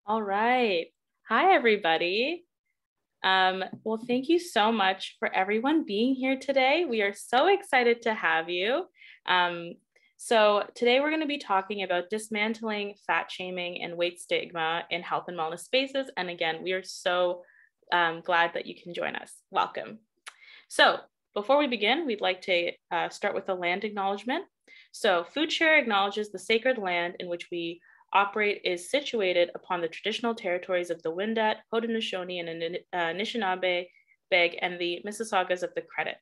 All right. Hi, everybody. Well, thank you so much for everyone being here today. We are so excited to have you. So today we're going to be talking about dismantling fat shaming and weight stigma in health and wellness spaces. And again, we are so glad that you can join us. Welcome. So before we begin, we'd like to start with a land acknowledgement. So FoodShare acknowledges the sacred land in which we operate is situated upon the traditional territories of the Wendat, Haudenosaunee, and Anishinaabe, Beg, and the Mississaugas of the Credit.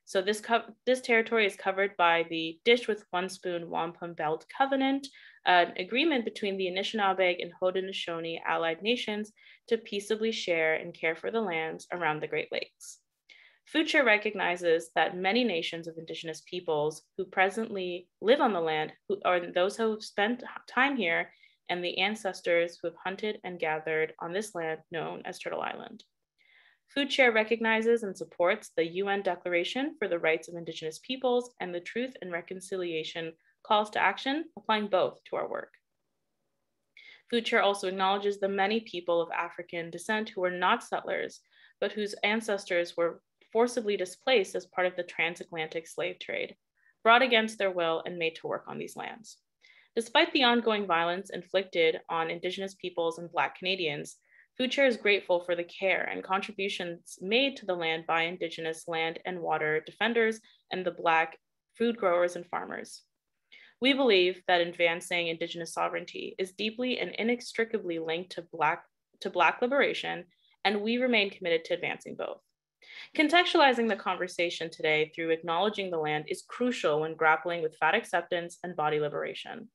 So this territory is covered by the Dish with One Spoon Wampum Belt Covenant, an agreement between the Anishinaabe and Haudenosaunee allied nations to peaceably share and care for the lands around the Great Lakes. FoodShare recognizes that many nations of Indigenous peoples who presently live on the land are those who have spent time here and the ancestors who have hunted and gathered on this land known as Turtle Island. FoodShare recognizes and supports the UN Declaration for the Rights of Indigenous Peoples and the Truth and Reconciliation calls to action, applying both to our work. FoodShare also acknowledges the many people of African descent who were not settlers, but whose ancestors were forcibly displaced as part of the transatlantic slave trade, brought against their will and made to work on these lands. Despite the ongoing violence inflicted on Indigenous peoples and Black Canadians, FoodShare is grateful for the care and contributions made to the land by Indigenous land and water defenders and the Black food growers and farmers. We believe that advancing Indigenous sovereignty is deeply and inextricably linked to Black liberation, and we remain committed to advancing both. Contextualizing the conversation today through acknowledging the land is crucial when grappling with fat acceptance and body liberation.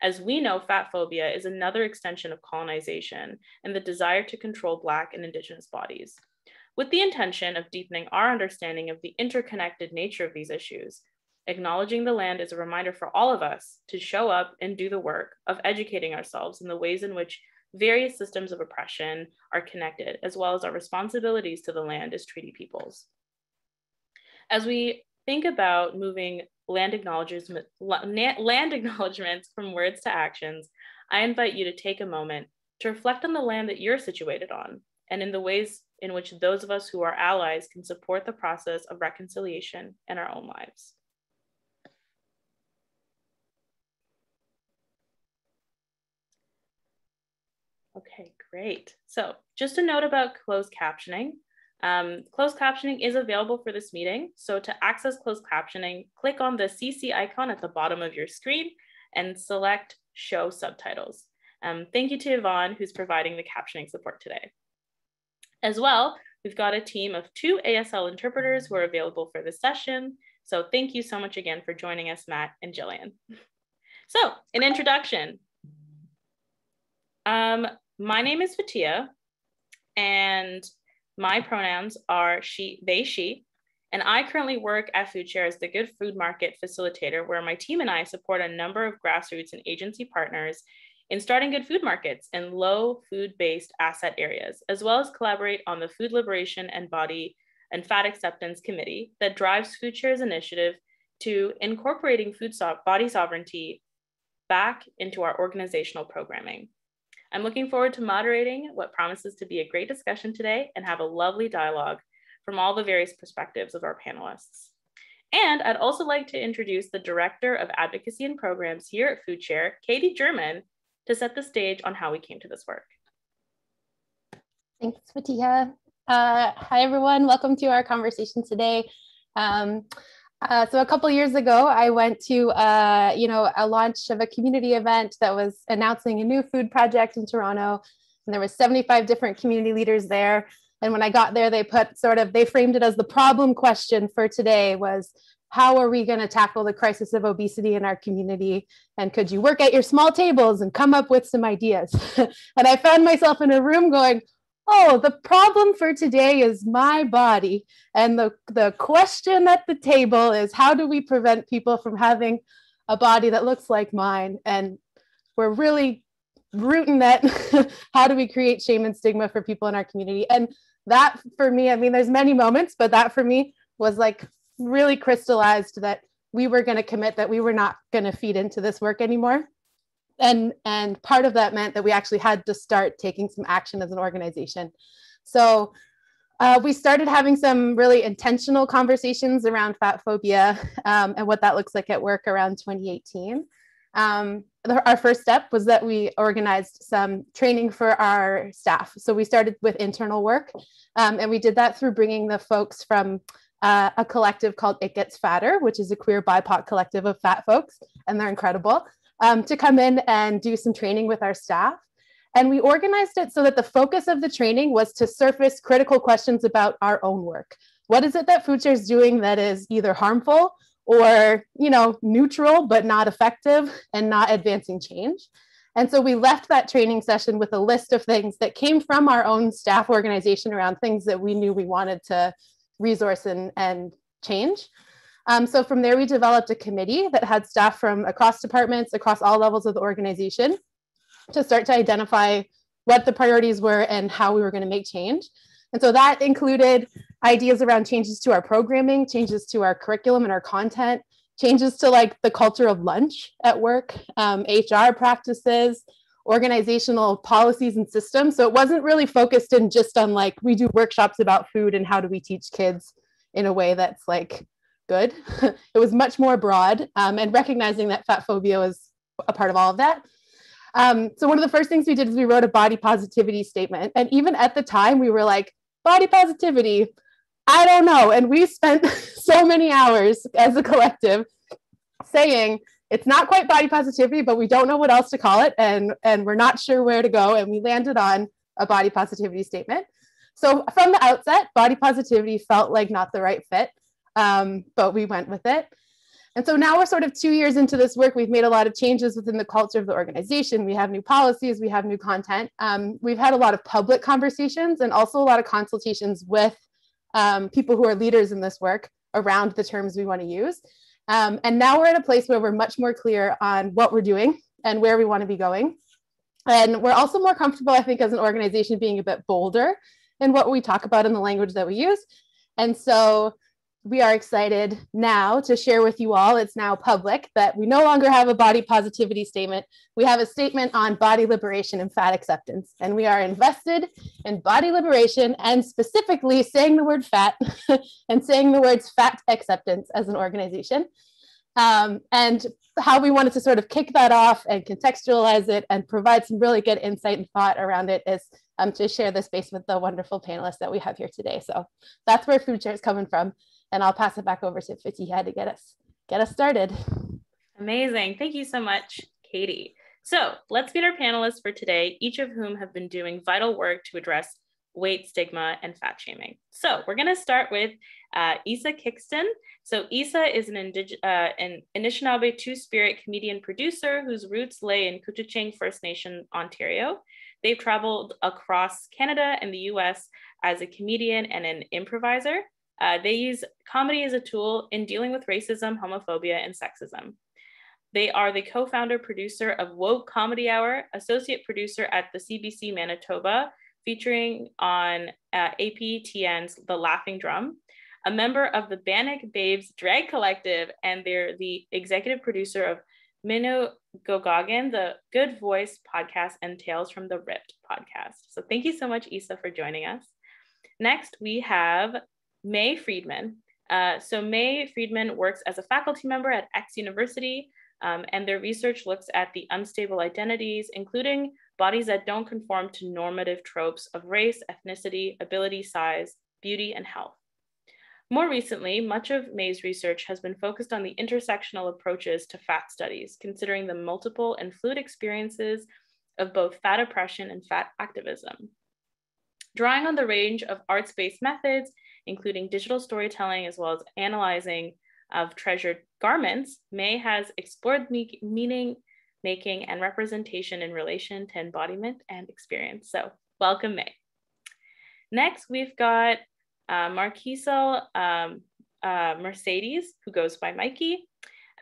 As we know, fat phobia is another extension of colonization and the desire to control Black and Indigenous bodies. With the intention of deepening our understanding of the interconnected nature of these issues, acknowledging the land is a reminder for all of us to show up and do the work of educating ourselves in the ways in which various systems of oppression are connected, as well as our responsibilities to the land as treaty peoples. As we think about moving land acknowledgements from words to actions, I invite you to take a moment to reflect on the land that you're situated on and in the ways in which those of us who are allies can support the process of reconciliation in our own lives. Okay, great. So just a note about closed captioning. Closed captioning is available for this meeting. So to access closed captioning, click on the CC icon at the bottom of your screen and select Show Subtitles. Thank you to Yvonne, who's providing the captioning support today. As well, we've got a team of 2 ASL interpreters who are available for this session. So thank you so much again for joining us, Matt and Jillian. So an introduction. My name is Fateha, and my pronouns are she, they, she, and I currently work at FoodShare as the Good Food Market Facilitator, where my team and I support a number of grassroots and agency partners in starting good food markets in low food-based asset areas, as well as collaborate on the Food Liberation and Body and Fat Acceptance Committee that drives FoodShare's initiative to incorporating body sovereignty back into our organizational programming. I'm looking forward to moderating what promises to be a great discussion today and have a lovely dialogue from all the various perspectives of our panelists. And I'd also like to introduce the Director of Advocacy and Programs here at FoodShare, Katie German, to set the stage on how we came to this work. Thanks, Fateha. Hi, everyone. Welcome to our conversation today. So a couple of years ago, I went to a launch of a community event that was announcing a new food project in Toronto, and there was 75 different community leaders there. And when I got there, they framed it as the problem question for today was, how are we going to tackle the crisis of obesity in our community? And could you work at your small tables and come up with some ideas? And I found myself in a room going, oh, the problem for today is my body. And the question at the table is, how do we prevent people from having a body that looks like mine? And we're really rooting that. How do we create shame and stigma for people in our community? And that for me, I mean, there's many moments, but that for me was like really crystallized that we were going to commit that we were not going to feed into this work anymore. and part of that meant that we actually had to start taking some action as an organization. So we started having some really intentional conversations around fat phobia and what that looks like at work around 2018. Our first step was that we organized some training for our staff. So we started with internal work, and we did that through bringing the folks from a collective called It Gets Fatter, which is a queer BIPOC collective of fat folks, and they're incredible, to come in and do some training with our staff. And we organized it so that the focus of the training was to surface critical questions about our own work. What is it that FoodShare is doing that is either harmful or, neutral, but not effective and not advancing change? And so we left that training session with a list of things that came from our own staff organization around things that we knew we wanted to resource and change. So from there, we developed a committee that had staff from across departments, across all levels of the organization, to start to identify what the priorities were and how we were going to make change. And so that included ideas around changes to our programming, changes to our curriculum and our content, changes to like the culture of lunch at work, HR practices, organizational policies and systems. So it wasn't really focused in just on like, we do workshops about food and how do we teach kids in a way that's like good. It was much more broad, and recognizing that fat phobia was a part of all of that. So one of the first things we did is we wrote a body positivity statement. And even at the time, we were like, body positivity, I don't know. And we spent so many hours as a collective saying, it's not quite body positivity, but we don't know what else to call it. And we're not sure where to go. And we landed on a body positivity statement. So from the outset, body positivity felt like not the right fit, but we went with it. And so now we're sort of 2 years into this work. We've made a lot of changes within the culture of the organization. We have new policies, we have new content. We've had a lot of public conversations and also a lot of consultations with people who are leaders in this work around the terms we want to use. And now we're at a place where we're much more clear on what we're doing and where we want to be going. And we're also more comfortable, I think, as an organization being a bit bolder in what we talk about in the language that we use. And so we are excited now to share with you all, it's now public, that we no longer have a body positivity statement. We have a statement on body liberation and fat acceptance. And we are invested in body liberation and specifically saying the word fat and saying the words fat acceptance as an organization. And how we wanted to sort of kick that off and contextualize it and provide some really good insight and thought around it is to share the space with the wonderful panelists that we have here today. So that's where FoodShare is coming from. And I'll pass it back over to Fateha to get us started. Amazing. Thank you so much, Katie. So let's meet our panelists for today, each of whom have been doing vital work to address weight stigma and fat shaming. So we're going to start with Issa Kixen. So Issa is an Anishinaabe Two-Spirit comedian producer whose roots lay in Couchiching First Nation, Ontario. They've traveled across Canada and the US as a comedian and an improviser. They use comedy as a tool in dealing with racism, homophobia, and sexism. They are the co-founder producer of Woke Comedy Hour, associate producer at the CBC Manitoba, featuring on APTN's The Laughing Drum, a member of the Bannock Babes Drag Collective, and they're the executive producer of Minu Gogagan, the Good Voice podcast, and Tales from the Ripped podcast. So thank you so much, Issa, for joining us. Next, we have May Friedman. So May Friedman works as a faculty member at X University, and their research looks at the unstable identities, including bodies that don't conform to normative tropes of race, ethnicity, ability, size, beauty, and health. More recently, much of May's research has been focused on the intersectional approaches to fat studies, considering the multiple and fluid experiences of both fat oppression and fat activism. Drawing on the range of arts-based methods, including digital storytelling, as well as analyzing of treasured garments, May has explored meaning making and representation in relation to embodiment and experience. So welcome, May. Next, we've got Marquisele Mercedes, who goes by Mikey.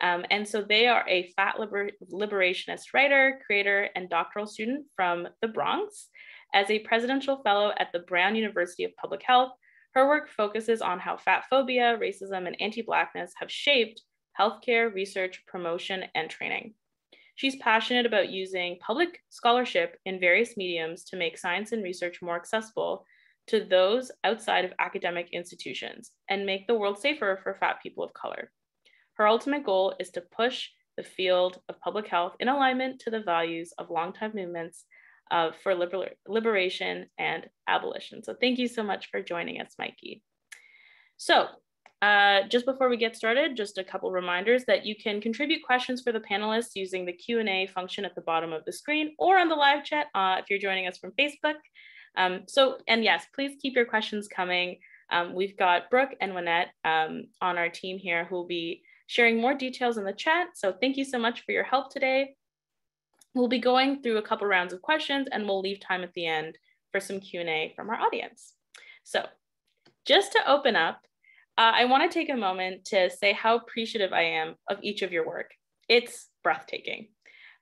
And so they are a fat liberationist writer, creator, and doctoral student from the Bronx. As a presidential fellow at the Brown University of Public Health, her work focuses on how fat phobia, racism, and anti-Blackness have shaped healthcare, research, promotion, and training. She's passionate about using public scholarship in various mediums to make science and research more accessible to those outside of academic institutions and make the world safer for fat people of color. Her ultimate goal is to push the field of public health in alignment to the values of longtime movements for liberation and abolition. So thank you so much for joining us, Mikey. So just before we get started, just a couple reminders that you can contribute questions for the panelists using the Q&A function at the bottom of the screen or on the live chat if you're joining us from Facebook. And yes, please keep your questions coming. We've got Brooke and Wynette on our team here who will be sharing more details in the chat. So thank you so much for your help today. We'll be going through a couple rounds of questions and we'll leave time at the end for some Q&A from our audience. So just to open up, I want to take a moment to say how appreciative I am of each of your work. It's breathtaking.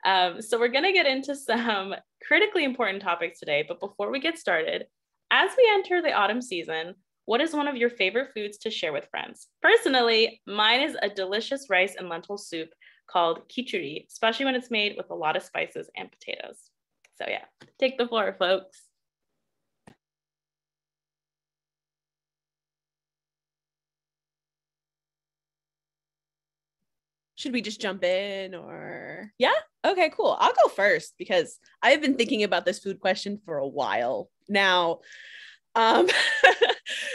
So we're going to get into some critically important topics today, but before we get started, as we enter the autumn season, what is one of your favorite foods to share with friends? Personally, mine is a delicious rice and lentil soup called khichdi, especially when it's made with a lot of spices and potatoes. So yeah, take the floor, folks. Should we just jump in or? Yeah? Okay, cool. I'll go first because I've been thinking about this food question for a while now.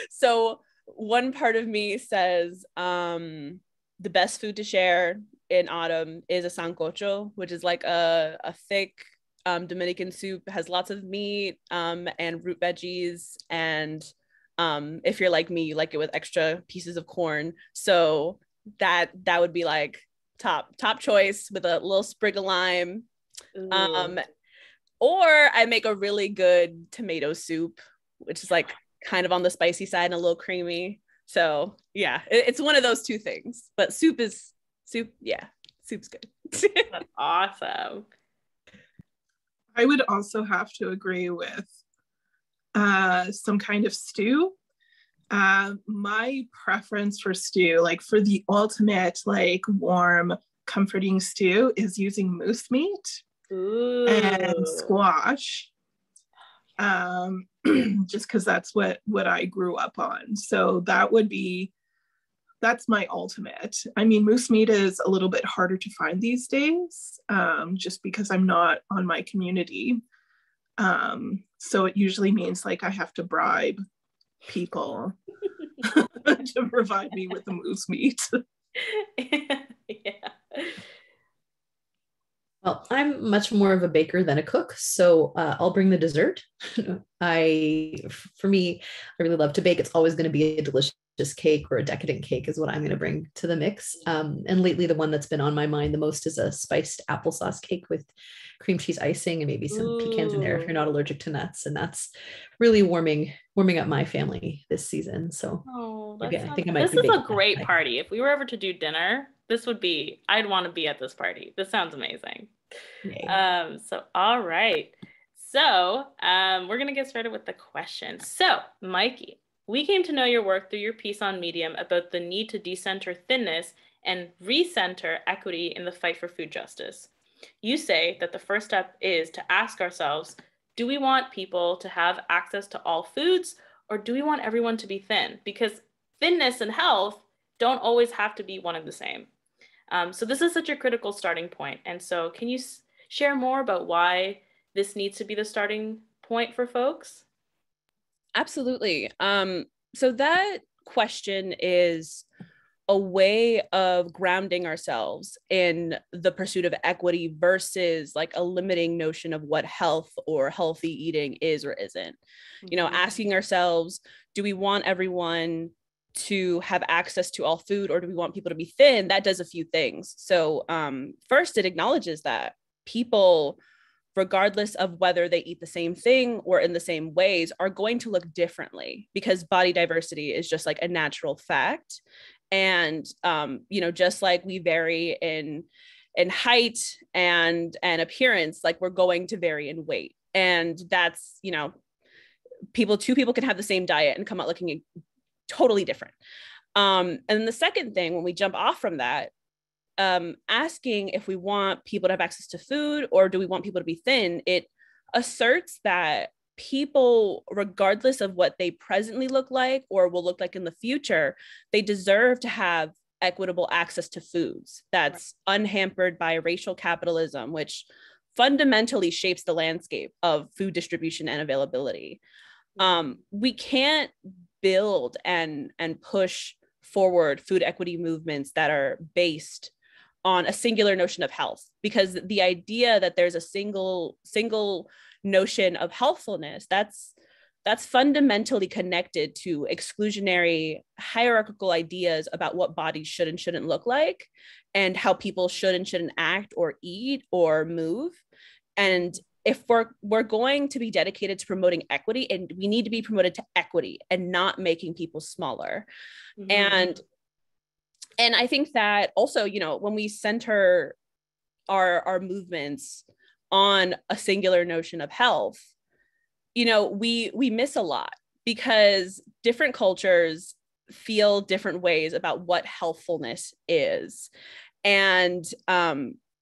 So one part of me says the best food to share in autumn is a sancocho, which is like a thick Dominican soup, has lots of meat and root veggies. And if you're like me, you like it with extra pieces of corn. So that would be like top choice with a little sprig of lime. Or I make a really good tomato soup, which is like kind of on the spicy side and a little creamy. So yeah, it's one of those two things. But soup. Yeah, soup's good. That's awesome. I would also have to agree with some kind of stew. My preference for stew, like for the ultimate like warm, comforting stew, is using moose meat and squash. Just because that's what I grew up on. So that's my ultimate. I mean, moose meat is a little bit harder to find these days, just because I'm not on my community. So it usually means like I have to bribe people to provide me with the moose meat. Yeah. Well, I'm much more of a baker than a cook, so I'll bring the dessert. For me, I really love to bake. It's always going to be a delicious cake or a decadent cake is what I'm going to bring to the mix. And lately, the one that's been on my mind the most is a spiced applesauce cake with cream cheese icing and maybe some pecans in there if you're not allergic to nuts. And that's really warming up my family this season. So I think I might. This is a great party. If we were ever to do dinner, I'd want to be at this party. This sounds amazing. So all right. So we're gonna get started with the questions. So Mikey, we came to know your work through your piece on Medium about the need to decenter thinness and recenter equity in the fight for food justice. You say that the first step is to ask ourselves, do we want people to have access to all foods, or do we want everyone to be thin? Because thinness and health don't always have to be one and the same. So this is such a critical starting point. And so can you share more about why this needs to be the starting point for folks? Absolutely. So that question is a way of grounding ourselves in the pursuit of equity versus like a limiting notion of what health or healthy eating is or isn't. Mm-hmm. You know, asking ourselves, do we want everyone to have access to all food, or do we want people to be thin? That does a few things. So first, it acknowledges that people, regardless of whether they eat the same thing or in the same ways, are going to look differently because body diversity is just like a natural fact. And, you know, just like we vary in height and appearance, like we're going to vary in weight. And that's, you know, two people can have the same diet and come out looking totally different. And the second thing, when we jump off from that, asking if we want people to have access to food or do we want people to be thin, it asserts that people, regardless of what they presently look like or will look like in the future, they deserve to have equitable access to foods that's unhampered by racial capitalism, which fundamentally shapes the landscape of food distribution and availability. We can't build and push forward food equity movements that are based on a singular notion of health, because the idea that there's a single notion of healthfulness, that's fundamentally connected to exclusionary hierarchical ideas about what bodies should and shouldn't look like and how people should and shouldn't act or eat or move. And if we're going to be dedicated to promoting equity, and we need to be promoted to equity and not making people smaller. And I think that also, you know, when we center our movements on a singular notion of health, you know, we miss a lot, because different cultures feel different ways about what healthfulness is. And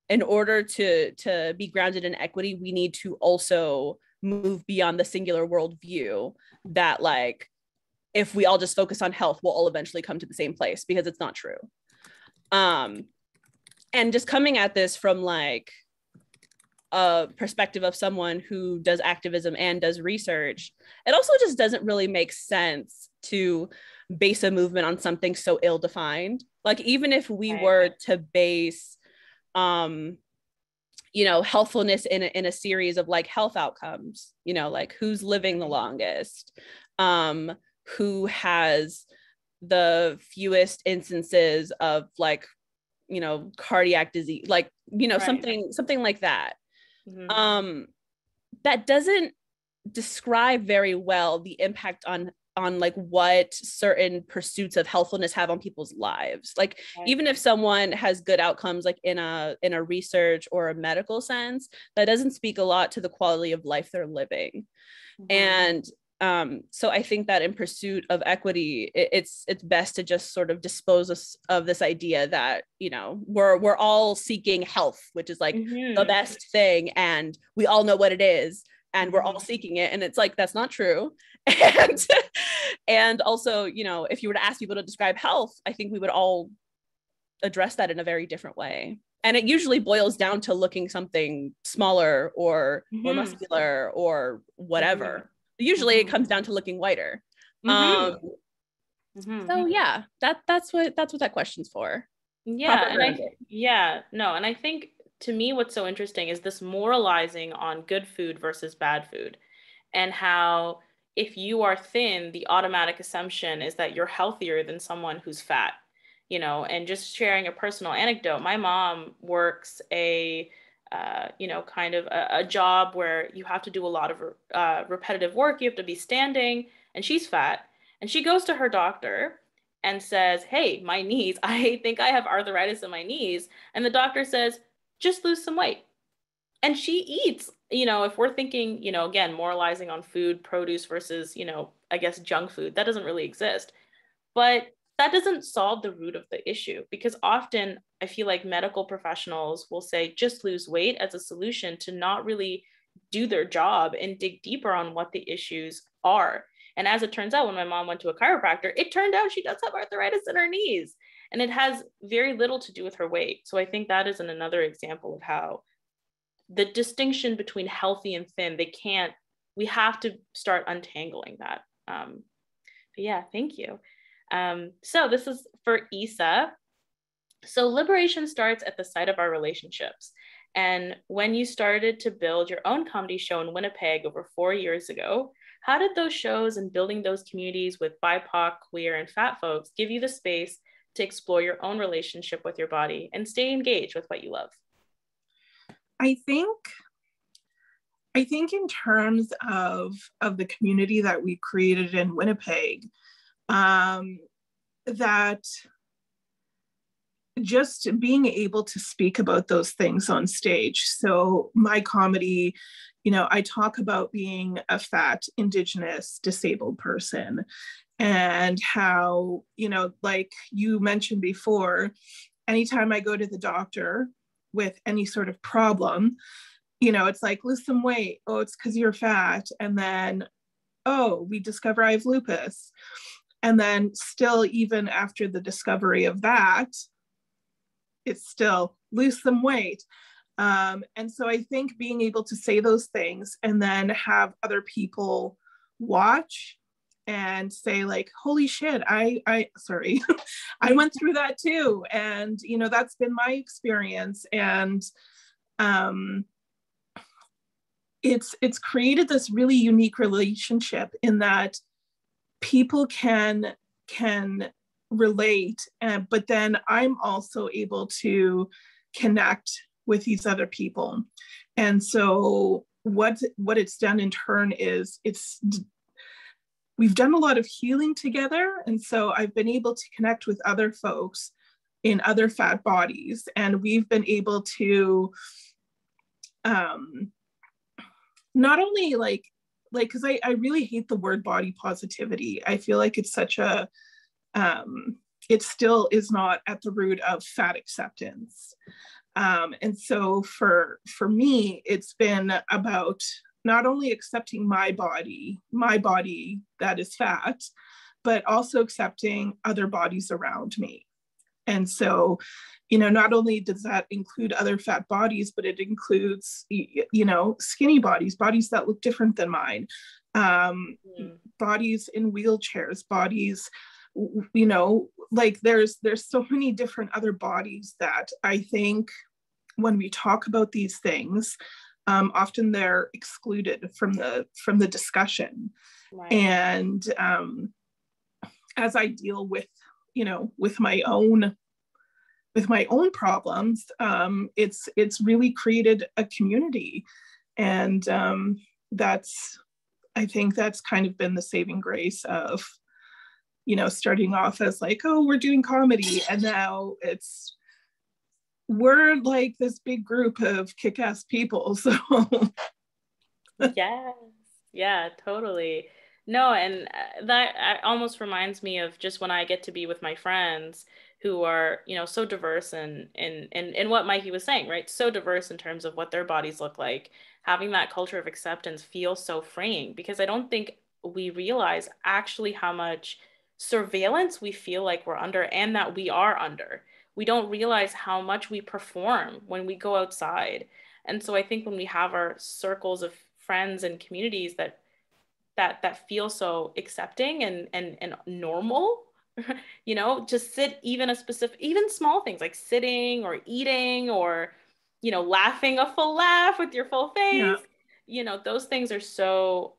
in order to be grounded in equity, we need to also move beyond the singular worldview that, like, if we all just focus on health, we'll all eventually come to the same place, because it's not true. And just coming at this from like a perspective of someone who does activism and does research, it also just doesn't really make sense to base a movement on something so ill-defined. Like, even if we were to base you know, healthfulness in a series of like health outcomes, you know, like who's living the longest, who has the fewest instances of like, you know, cardiac disease, like, you know, something like that. That doesn't describe very well the impact on like what certain pursuits of healthfulness have on people's lives. Like, even if someone has good outcomes, like in a research or a medical sense, that doesn't speak a lot to the quality of life they're living. And so I think that in pursuit of equity, it's best to just sort of dispose of this idea that, you know, we're all seeking health, which is like the best thing, and we all know what it is, and we're all seeking it. And it's like, that's not true. And also, you know, if you were to ask people to describe health, I think we would all address that in a very different way. And it usually boils down to looking something smaller or muscular or whatever. Usually it comes down to looking whiter. So yeah, that's what that question's for. Yeah. And I think, to me, what's so interesting is this moralizing on good food versus bad food, and how if you are thin, the automatic assumption is that you're healthier than someone who's fat, you know. And just sharing a personal anecdote, my mom works a job where you have to do a lot of repetitive work. You have to be standing, and she's fat. And she goes to her doctor and says, hey, my knees, I think I have arthritis in my knees. And the doctor says, just lose some weight. And she eats, you know, if we're thinking, you know, again, moralizing on food, produce versus, you know, I guess junk food, that doesn't really exist. But that doesn't solve the root of the issue, because often I feel like medical professionals will say just lose weight as a solution to not really do their job and dig deeper on what the issues are. And as it turns out, when my mom went to a chiropractor, it turned out she does have arthritis in her knees, and it has very little to do with her weight. So I think that is another example of how the distinction between healthy and thin, we have to start untangling that. But yeah, thank you. So this is for Issa. So liberation starts at the site of our relationships. And when you started to build your own comedy show in Winnipeg over 4 years ago, how did those shows and building those communities with BIPOC, queer, and fat folks give you the space to explore your own relationship with your body and stay engaged with what you love? I think in terms of the community that we created in Winnipeg, that just being able to speak about those things on stage. So my comedy, you know, I talk about being a fat, Indigenous, disabled person, and how, you know, like you mentioned before, anytime I go to the doctor with any sort of problem, you know, it's like, lose some weight. Oh, it's because you're fat. And then, oh, we discover I have lupus. And then still, even after the discovery of that, it's still lose some weight. And so I think being able to say those things and then have other people watch and say like, holy shit, I sorry, I went through that too. And, you know, that's been my experience. And it's created this really unique relationship in that people can relate, but then I'm also able to connect with these other people. And so what it's done in turn is we've done a lot of healing together. And so I've been able to connect with other folks in other fat bodies. And we've been able to not only like, because I really hate the word body positivity. I feel like it's such a, it still is not at the root of fat acceptance. And so for me, it's been about not only accepting my body that is fat, but also accepting other bodies around me. And so, you know, not only does that include other fat bodies, but it includes, you know, skinny bodies that look different than mine, bodies in wheelchairs, bodies, you know, like there's so many different other bodies that I think when we talk about these things, often they're excluded from the discussion. Right. And as I deal with, you know, with my own problems, it's really created a community. And I think that's kind of been the saving grace of, you know, starting off as like, oh, we're doing comedy. And now we're like this big group of kick-ass people. So yes, yeah, totally. No, and that almost reminds me of just when I get to be with my friends who are, you know, so diverse in what Mikey was saying, right? So diverse in terms of what their bodies look like. Having that culture of acceptance feels so freeing, because I don't think we realize actually how much surveillance we feel like we're under and that we are under. We don't realize how much we perform when we go outside. And so I think when we have our circles of friends and communities that feel so accepting and normal, you know, just sit, even small things like sitting or eating or, you know, laughing a full laugh with your full face. Yeah. You know, those things are so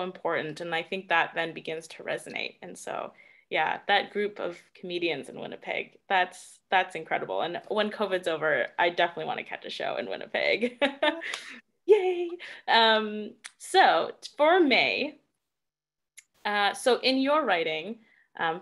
important. And I think that then begins to resonate. And so, yeah, that group of comedians in Winnipeg, that's incredible. And when COVID's over, I definitely want to catch a show in Winnipeg. Yay. So for May, so in your writing,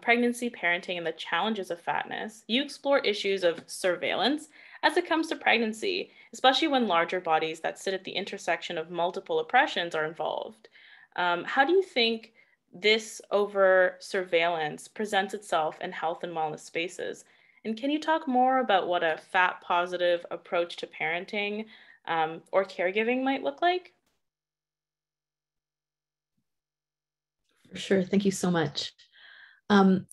Pregnancy, Parenting, and the Challenges of Fatness, you explore issues of surveillance as it comes to pregnancy, especially when larger bodies that sit at the intersection of multiple oppressions are involved. How do you think this over surveillance presents itself in health and wellness spaces? And can you talk more about what a fat positive approach to parenting or caregiving might look like? For sure. Thank you so much. I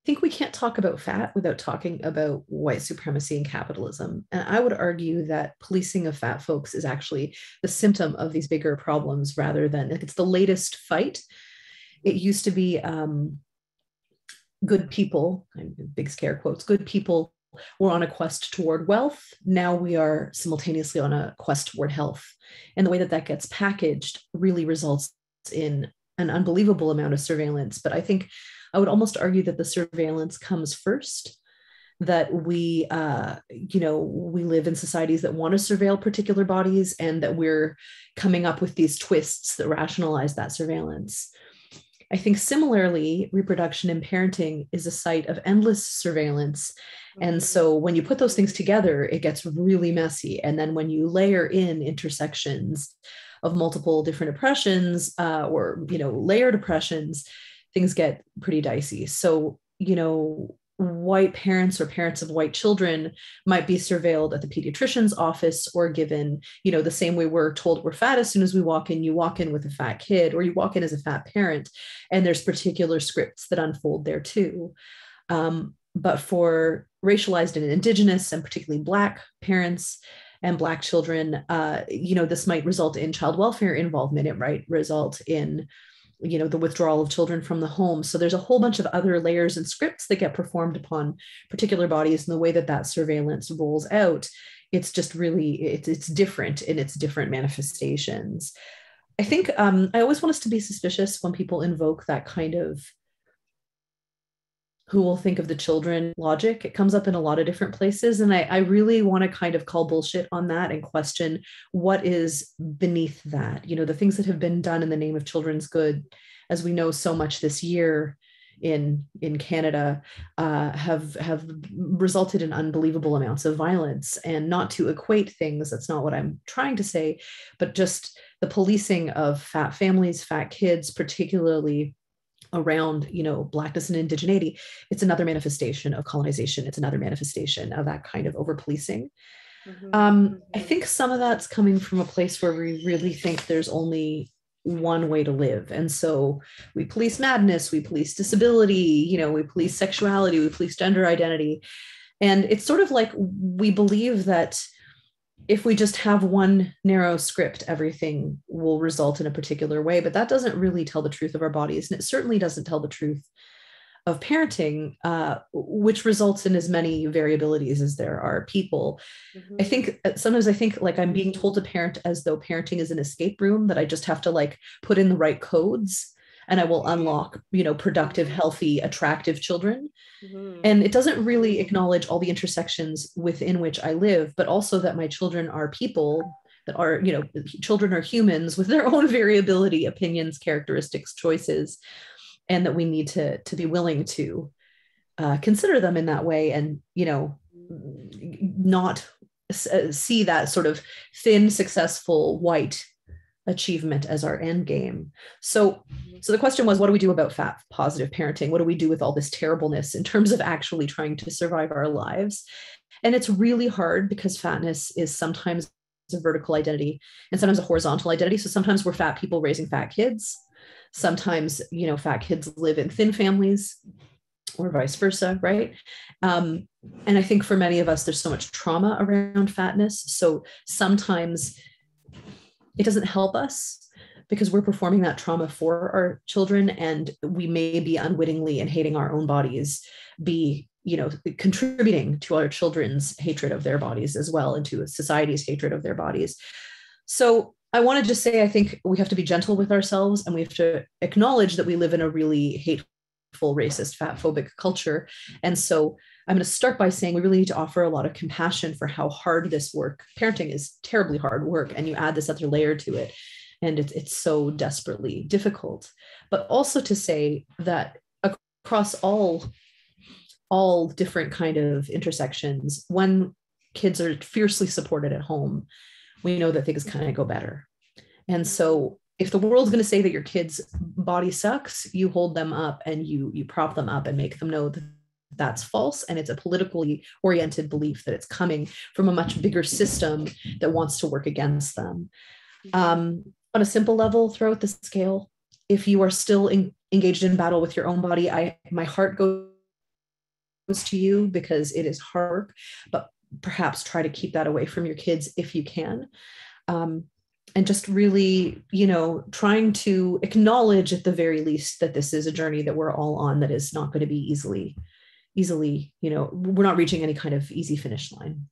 think we can't talk about fat without talking about white supremacy and capitalism. And I would argue that policing of fat folks is actually the symptom of these bigger problems rather than, like, it's the latest fight. It used to be good people, big scare quotes, good people were on a quest toward wealth. Now we are simultaneously on a quest toward health. And the way that gets packaged really results in an unbelievable amount of surveillance. But I think I would almost argue that the surveillance comes first, that we, you know, we live in societies that want to surveil particular bodies, and that we're coming up with these twists that rationalize that surveillance. I think similarly, reproduction and parenting is a site of endless surveillance. And so when you put those things together, it gets really messy. And then when you layer in intersections of multiple different oppressions or, you know, layered oppressions, things get pretty dicey. So, you know, white parents or parents of white children might be surveilled at the pediatrician's office, or given, the same way we're told we're fat as soon as we walk in, you walk in with a fat kid, or you walk in as a fat parent, and there's particular scripts that unfold there too. But for racialized and Indigenous, and particularly Black parents and Black children, this might result in child welfare involvement. It might result in the withdrawal of children from the home. So there's a whole bunch of other layers and scripts that get performed upon particular bodies, and the way that surveillance rolls out, it's just really, it's different in its different manifestations. I think I always want us to be suspicious when people invoke that kind of who will think of the children logic. It comes up in a lot of different places. And I really want to kind of call bullshit on that and question what is beneath that. The things that have been done in the name of children's good, as we know so much this year in Canada, have resulted in unbelievable amounts of violence. And not to equate things, that's not what I'm trying to say, but just the policing of fat families, fat kids, particularly around Blackness and indigeneity. It's another manifestation of colonization. It's another manifestation of that kind of over policing. I think some of that's coming from a place where we really think there's only one way to live, and so we police madness, we police disability, we police sexuality, we police gender identity, and it's sort of like we believe that if we just have one narrow script, everything will result in a particular way. But that doesn't really tell the truth of our bodies. And it certainly doesn't tell the truth of parenting, which results in as many variabilities as there are people. I think sometimes like I'm being told to parent as though parenting is an escape room, that I just have to like put in the right codes and I will unlock, productive, healthy, attractive children. And it doesn't really acknowledge all the intersections within which I live, but also that my children are people, that are, children are humans with their own variability, opinions, characteristics, choices, and that we need to be willing to consider them in that way, and, not see that sort of thin, successful, white achievement as our end game. So the question was, what do we do about fat positive parenting? What do we do with all this terribleness in terms of actually trying to survive our lives? And it's really hard, because fatness is sometimes a vertical identity and sometimes a horizontal identity. So sometimes we're fat people raising fat kids. Sometimes, fat kids live in thin families, or vice versa, right? And I think for many of us, there's so much trauma around fatness. So sometimes it doesn't help us, because we're performing that trauma for our children, and we may be unwittingly, and hating our own bodies, be contributing to our children's hatred of their bodies as well, and to society's hatred of their bodies. So I want to just say, I think we have to be gentle with ourselves, and we have to acknowledge that we live in a really hateful, racist, fat phobic culture. And so I'm going to start by saying we really need to offer a lot of compassion for how hard this work, parenting is terribly hard work, and you add this other layer to it, and it's so desperately difficult. But also to say that across all different kind of intersections, when kids are fiercely supported at home, we know that things kind of go better. And so if the world's going to say that your kid's body sucks, you hold them up and you prop them up and make them know that that's false, and it's a politically oriented belief that it's coming from a much bigger system that wants to work against them. On a simple level, throughout the scale, if you are still engaged in battle with your own body, my heart goes to you, because it is hard work, but perhaps try to keep that away from your kids if you can. And just really, trying to acknowledge at the very least that this is a journey that we're all on, that is not going to be easily, we're not reaching any kind of easy finish line.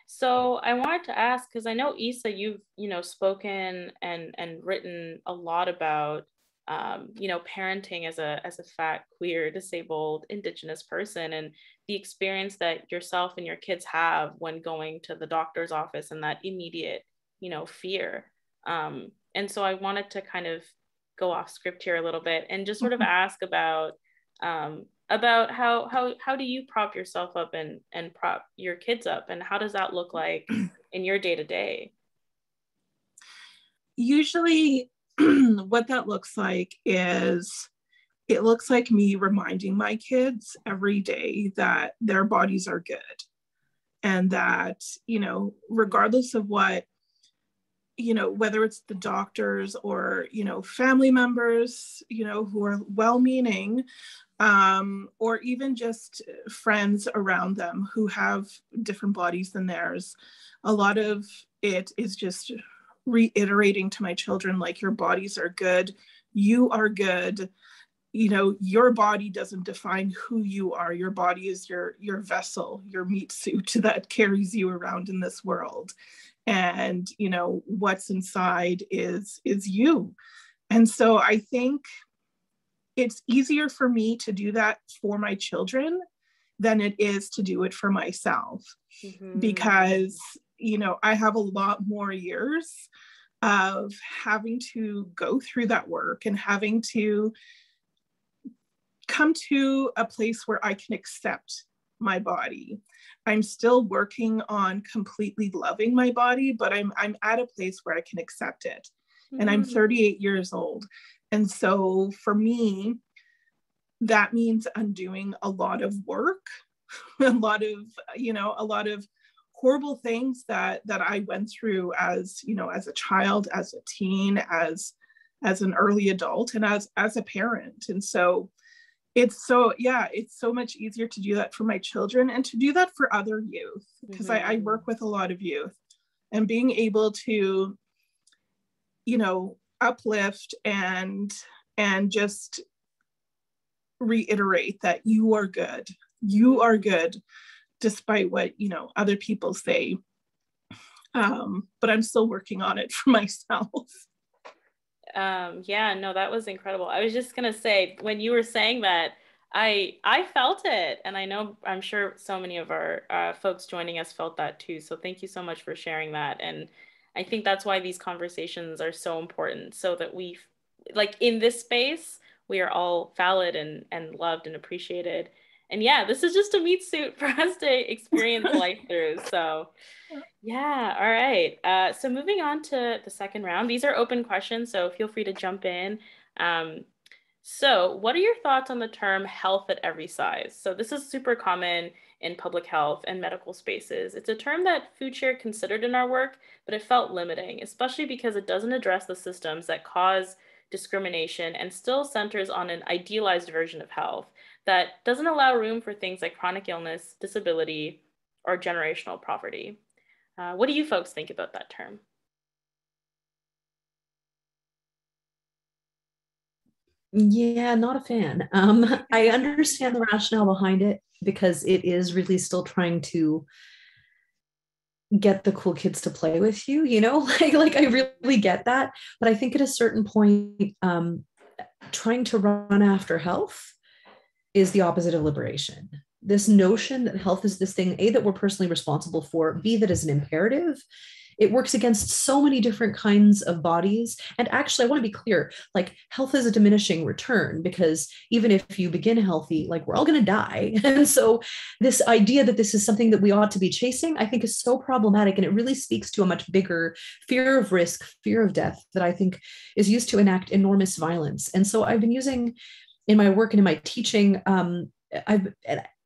So I wanted to ask, because I know, Issa, you've, spoken and written a lot about, parenting as a fat, queer, disabled, Indigenous person, and the experience that yourself and your kids have when going to the doctor's office, and that immediate, fear. And so I wanted to kind of go off script here a little bit and just sort of ask about how do you prop yourself up and prop your kids up, and how does that look like in your day-to-day? Usually what that looks like is it looks like me reminding my kids every day that their bodies are good, and that, you know, regardless of what, you know, whether it's the doctors or, you know, family members, you know, who are well-meaning, or even just friends around them who have different bodies than theirs, a lot of it is just reiterating to my children, like, your bodies are good, you are good, you know, your body doesn't define who you are. Your body is your vessel, your meat suit that carries you around in this world. And, you know, what's inside is you. And so I think it's easier for me to do that for my children than it is to do it for myself. Because, you know, I have a lot more years of having to go through that work and having to come to a place where I can accept my body. I'm still working on completely loving my body, but I'm at a place where I can accept it. And I'm 38 years old. And so for me, that means undoing a lot of work, a lot of horrible things that I went through as, you know, as a child, as a teen, as an early adult, and as a parent. And so it's so much easier to do that for my children and to do that for other youth, because I work with a lot of youth, and being able to, you know, uplift and just reiterate that you are good despite what, you know, other people say, but I'm still working on it for myself. Yeah, no, that was incredible. I was just gonna say, when you were saying that, I felt it, and I'm sure so many of our folks joining us felt that too. So thank you so much for sharing that. And I think that's why these conversations are so important, so that we, like, in this space, we are all valid and loved and appreciated. And yeah, this is just a meat suit for us to experience life through. So yeah, all right. So moving on to the second round, these are open questions, so feel free to jump in. So what are your thoughts on the term health at every size? So this is super common in public health and medical spaces. It's a term that FoodShare considered in our work, but it felt limiting, especially because it doesn't address the systems that cause discrimination and still centers on an idealized version of health that doesn't allow room for things like chronic illness, disability, or generational poverty. What do you folks think about that term? Yeah, not a fan. I understand the rationale behind it, because it is really still trying to get the cool kids to play with you, you know, like I really get that. But I think at a certain point, trying to run after health is the opposite of liberation. This notion that health is this thing, A, that we're personally responsible for, B, that is an imperative. It works against so many different kinds of bodies. And actually, I want to be clear, like, health is a diminishing return, because even if you begin healthy, like, we're all going to die. And so this idea that this is something that we ought to be chasing, I think is so problematic. And it really speaks to a much bigger fear of risk, fear of death, that I think is used to enact enormous violence. And so I've been using in my work and in my teaching, I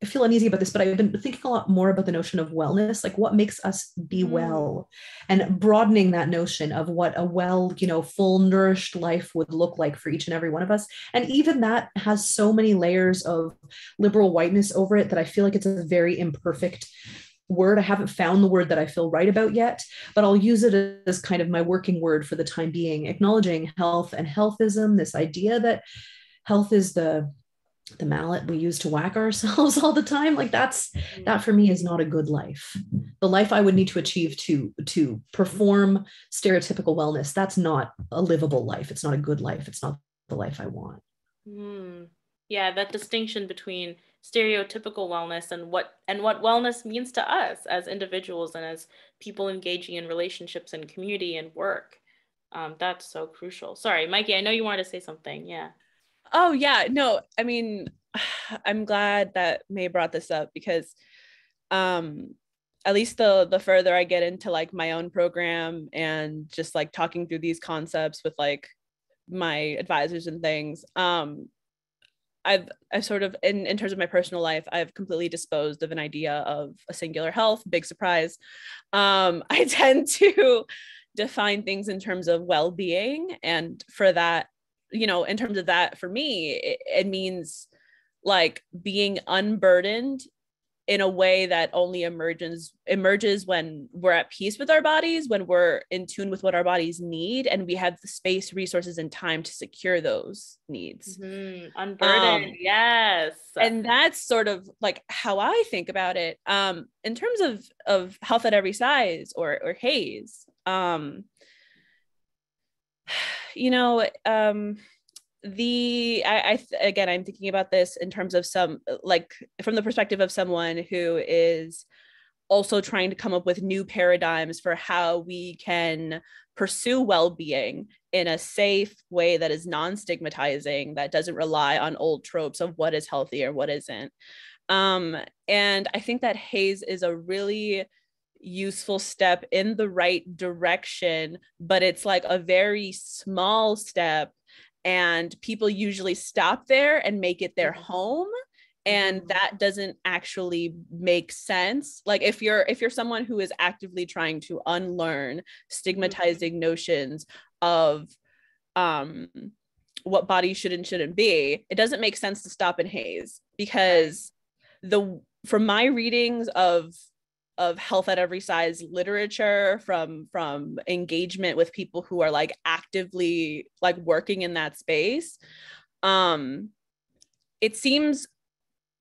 feel uneasy about this, but I've been thinking a lot more about the notion of wellness, like what makes us be well, and broadening that notion of what a well, you know, full nourished life would look like for each and every one of us. And even that has so many layers of liberal whiteness over it that I feel like it's a very imperfect word. I haven't found the word that I feel right about yet, but I'll use it as kind of my working word for the time being, acknowledging health and healthism, this idea that health is the mallet we use to whack ourselves all the time. Like that for me is not a good life. The life I would need to achieve to perform stereotypical wellness, that's not a livable life. It's not a good life. It's not the life I want. Yeah, that distinction between stereotypical wellness and what wellness means to us as individuals and as people engaging in relationships and community and work. That's so crucial. Sorry, Mikey, I know you wanted to say something. Yeah. Oh yeah, no, I mean, I'm glad that May brought this up, because at least the further I get into like my own program and just like talking through these concepts with like my advisors and things, I've sort of, in terms of my personal life, I've completely disposed of an idea of a singular health. Big surprise. I tend to define things in terms of well-being. And for that, you know, in terms of that, for me, it means like being unburdened in a way that only emerges when we're at peace with our bodies, when we're in tune with what our bodies need, and we have the space, resources, and time to secure those needs. Unburdened, yes. And that's sort of like how I think about it. In terms of health at every size or HAES, you know, again, I'm thinking about this in terms of some, like, from the perspective of someone who is also trying to come up with new paradigms for how we can pursue well-being in a safe way that is non-stigmatizing, that doesn't rely on old tropes of what is healthy or what isn't. And I think that HAES is a really useful step in the right direction, but it's like a very small step, and people usually stop there and make it their home, and that doesn't actually make sense. Like if you're someone who is actively trying to unlearn stigmatizing notions of what bodies should and shouldn't be, it doesn't make sense to stop in HAES, because from my readings of health at every size literature, from engagement with people who are like actively like working in that space, it seems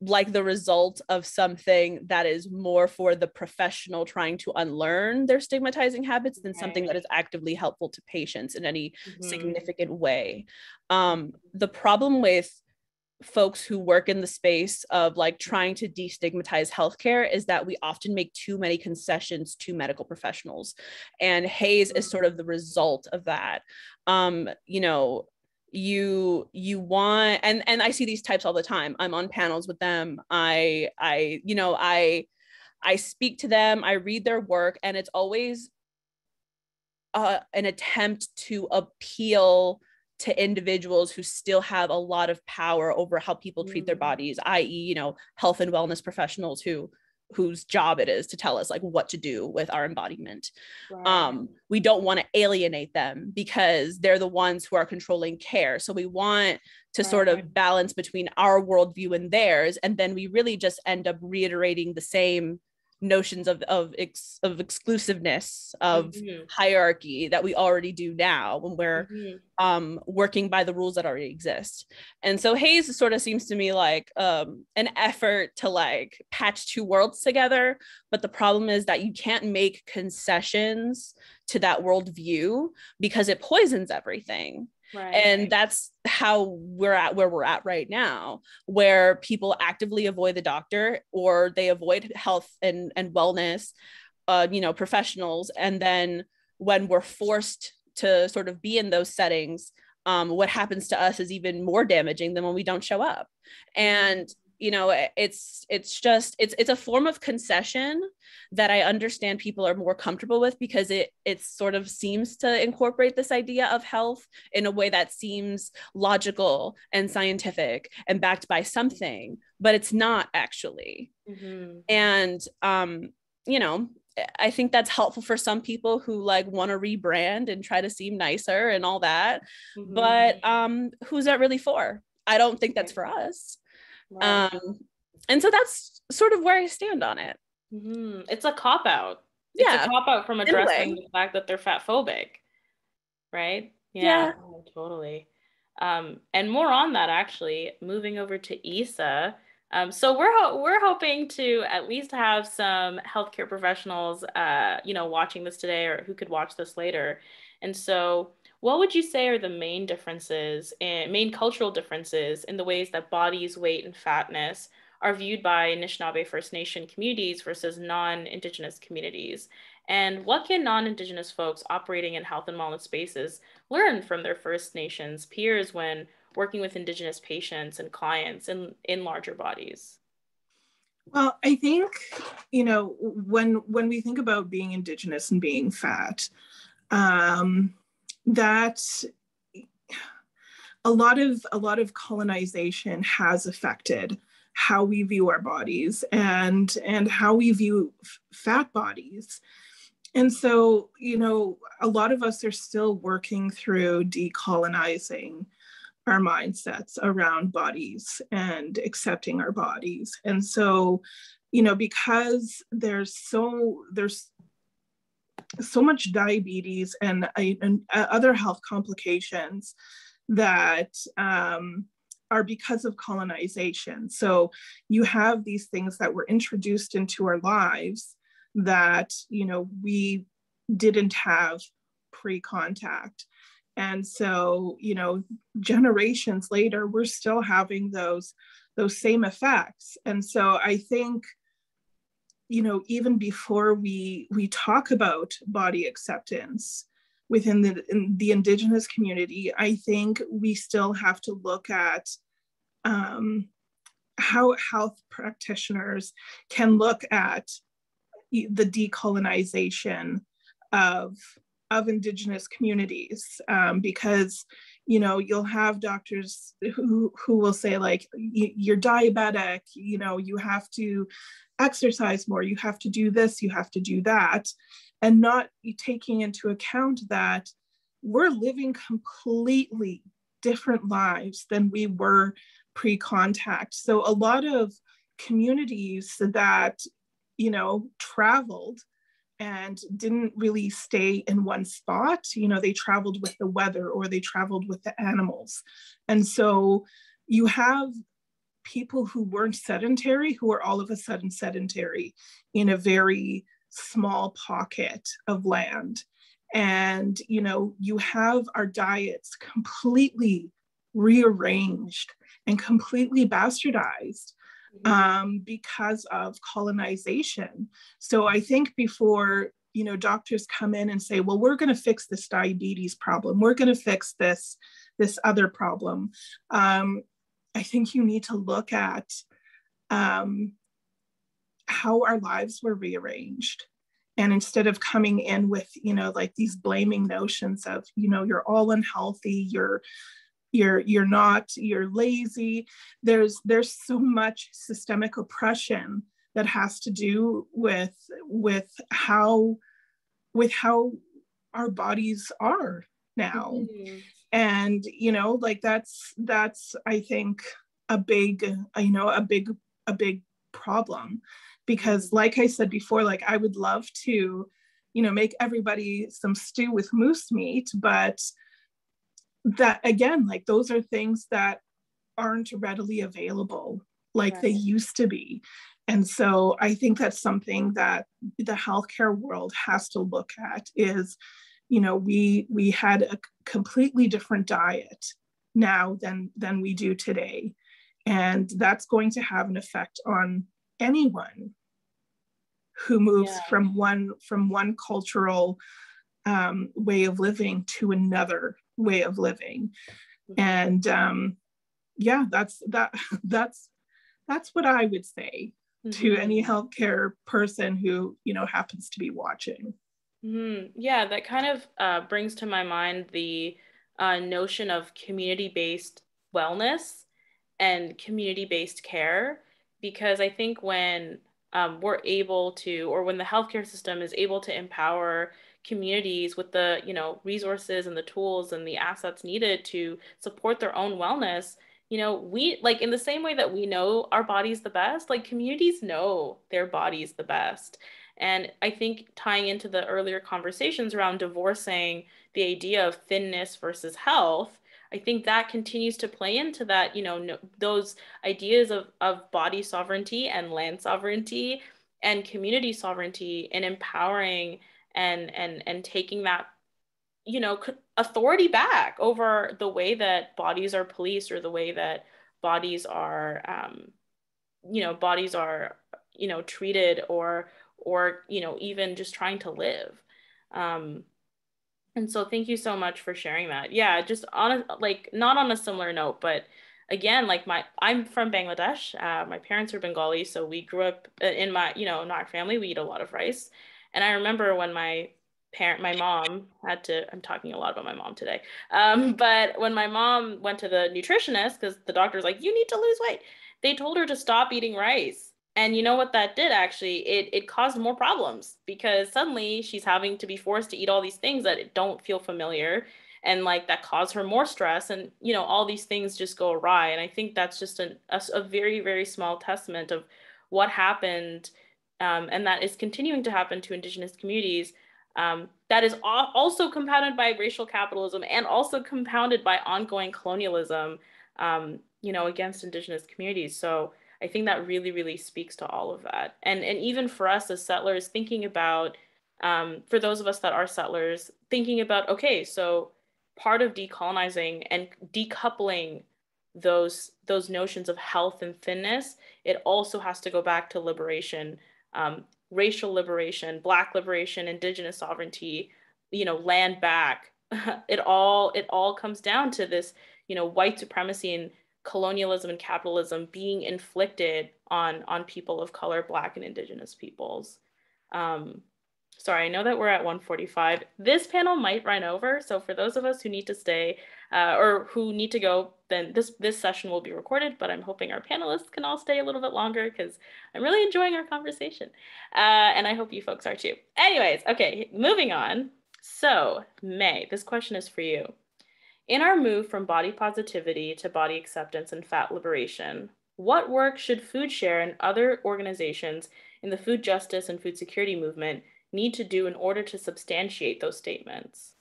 like the result of something that is more for the professional trying to unlearn their stigmatizing habits than something that is actively helpful to patients in any significant way. The problem with folks who work in the space of like trying to destigmatize healthcare is that we often make too many concessions to medical professionals, and HAES is sort of the result of that. You know, you want, and I see these types all the time. I'm on panels with them. I speak to them, I read their work, and it's always an attempt to appeal to individuals who still have a lot of power over how people treat their bodies, i.e., you know, health and wellness professionals whose job it is to tell us like what to do with our embodiment. We don't want to alienate them because they're the ones who are controlling care. So we want to sort of balance between our worldview and theirs, and then we really just end up reiterating the same notions of exclusiveness, of hierarchy that we already do now when we're working by the rules that already exist. And so HAES sort of seems to me like an effort to like patch two worlds together. But the problem is that you can't make concessions to that worldview because it poisons everything. And that's how we're at where we're at right now, where people actively avoid the doctor, or they avoid health and wellness, you know, professionals. And then when we're forced to sort of be in those settings, what happens to us is even more damaging than when we don't show up. And you know, it's a form of concession that I understand people are more comfortable with, because it sort of seems to incorporate this idea of health in a way that seems logical and scientific and backed by something, but it's not actually. And you know, I think that's helpful for some people who like want to rebrand and try to seem nicer and all that. But who's that really for? I don't think that's for us. And so that's sort of where I stand on it. It's a cop-out. It's a cop-out from addressing the fact that they're fat phobic, right? Yeah. Oh, totally. And more on that, actually, moving over to Issa. So we're hoping to at least have some healthcare professionals, you know, watching this today, or who could watch this later. And so what would you say are the main differences, main cultural differences in the ways that bodies, weight, and fatness are viewed by Anishinaabe First Nation communities versus non-Indigenous communities? And what can non-Indigenous folks operating in health and wellness spaces learn from their First Nations peers when working with Indigenous patients and clients in larger bodies? Well, I think, you know, when we think about being Indigenous and being fat, that a lot of colonization has affected how we view our bodies and how we view fat bodies. And so, you know, a lot of us are still working through decolonizing our mindsets around bodies and accepting our bodies. And so, you know, because there's so much diabetes and other health complications that are because of colonization. So you have these things that were introduced into our lives that, you know, we didn't have pre-contact. And so, you know, generations later, we're still having those same effects. And so I think, you know, even before we talk about body acceptance within the Indigenous community, I think we still have to look at how health practitioners can look at the decolonization of Indigenous communities, because, you know, you'll have doctors who will say, like, you're diabetic, you know, you have to exercise more, you have to do this, you have to do that, and not taking into account that we're living completely different lives than we were pre-contact. So a lot of communities that, you know, traveled and didn't really stay in one spot, you know, they traveled with the weather or they traveled with the animals. And so you have people who weren't sedentary who are all of a sudden sedentary in a very small pocket of land. And, you know, you have our diets completely rearranged and completely bastardized because of colonization. So I think before, you know, doctors come in and say, well, we're going to fix this diabetes problem, we're going to fix this other problem, I think you need to look at how our lives were rearranged. And instead of coming in with, you know, like these blaming notions of, you know, you're all unhealthy, you're not, you're lazy. There's so much systemic oppression that has to do with how our bodies are now. Mm-hmm. And, you know, like that's I think a big problem, because like I said before, like I would love to, you know, make everybody some stew with moose meat, but that again, like those are things that aren't readily available like they used to be. And so I think that's something that the healthcare world has to look at is, you know, we had a completely different diet now than we do today. And that's going to have an effect on anyone who moves from one cultural way of living to another way of living. And that's what I would say to any healthcare person who, you know, happens to be watching. Yeah, that kind of brings to my mind the notion of community-based wellness and community-based care, because I think when we're able to, or when the healthcare system is able to empower communities with the, you know, resources and the tools and the assets needed to support their own wellness, you know, we, like, in the same way that we know our bodies the best, like communities know their bodies the best. And I think tying into the earlier conversations around divorcing the idea of thinness versus health, I think that continues to play into that, you know, those ideas of body sovereignty and land sovereignty and community sovereignty, and empowering and taking that, you know, authority back over the way that bodies are policed, or the way that bodies are, treated, or, you know, even just trying to live. And so thank you so much for sharing that. Yeah, just not on a similar note, but again, like I'm from Bangladesh. My parents are Bengali, so we grew up in my, you know, in our family, we eat a lot of rice. And I remember when my my mom had to, I'm talking a lot about my mom today. But when my mom went to the nutritionist, because the doctor's like, you need to lose weight, they told her to stop eating rice. And you know what that did actually? It caused more problems, because suddenly she's having to be forced to eat all these things that don't feel familiar, and like that cause her more stress, and all these things just go awry. And I think that's just a very, very small testament of what happened, and that is continuing to happen to Indigenous communities, that is also compounded by racial capitalism, and also compounded by ongoing colonialism, against Indigenous communities. So I think that really, really speaks to all of that. And even for us as settlers, thinking about, for those of us that are settlers, thinking about, okay, so part of decolonizing and decoupling those notions of health and thinness, it also has to go back to liberation, racial liberation, Black liberation, Indigenous sovereignty, land back. It all comes down to this, white supremacy and colonialism and capitalism being inflicted on people of color, Black and Indigenous peoples. Sorry, I know that we're at 1:45. This panel might run over, so for those of us who need to stay or who need to go, then this session will be recorded, but I'm hoping our panelists can all stay a little bit longer, because I'm really enjoying our conversation. And I hope you folks are too. Anyways, okay, moving on. So, May, this question is for you. In our move from body positivity to body acceptance and fat liberation, what work should FoodShare and other organizations in the food justice and food security movement need to do in order to substantiate those statements?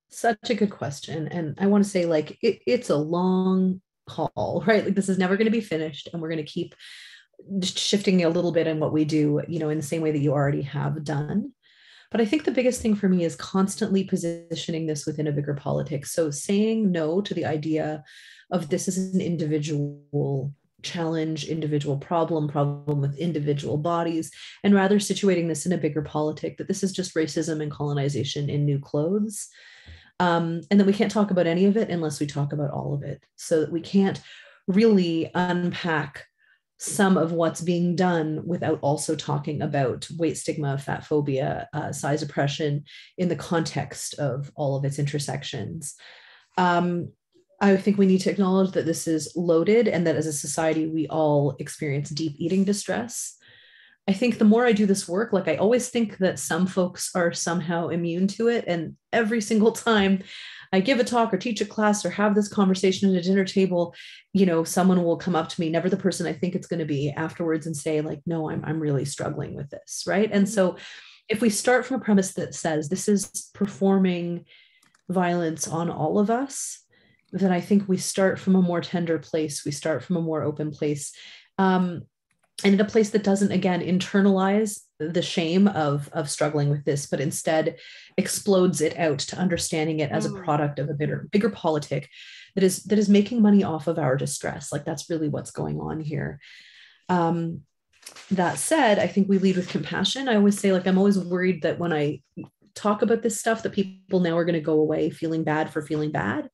Such a good question. And I want to say, like, it's a long haul, right? Like, this is never going to be finished, and we're going to keep shifting a little bit in what we do, in the same way that you already have done. But I think the biggest thing for me is constantly positioning this within a bigger politics. So saying no to the idea of this is an individual challenge, individual problem with individual bodies, and rather situating this in a bigger politic, that this is just racism and colonization in new clothes. And that we can't talk about any of it unless we talk about all of it. So that we can't really unpack some of what's being done without also talking about weight stigma, fat phobia, size oppression in the context of all of its intersections. I think we need to acknowledge that this is loaded, and that as a society, we all experience deep eating distress. I think the more I do this work, like, I always think that some folks are somehow immune to it. And every single time I give a talk or teach a class or have this conversation at a dinner table, someone will come up to me, never the person I think it's going to be, afterwards, and say, like, no, I'm really struggling with this, right? And so if we start from a premise that says this is performing violence on all of us, then I think we start from a more tender place. We start from a more open place. And in a place that doesn't, again, internalize the shame of struggling with this, but instead explodes it out to understanding it as a product of a bigger politic that is making money off of our distress. Like, that's really what's going on here. That said, I think we lead with compassion. I always say, like, I'm always worried that when I talk about this stuff, that people now are going to go away feeling bad for feeling bad.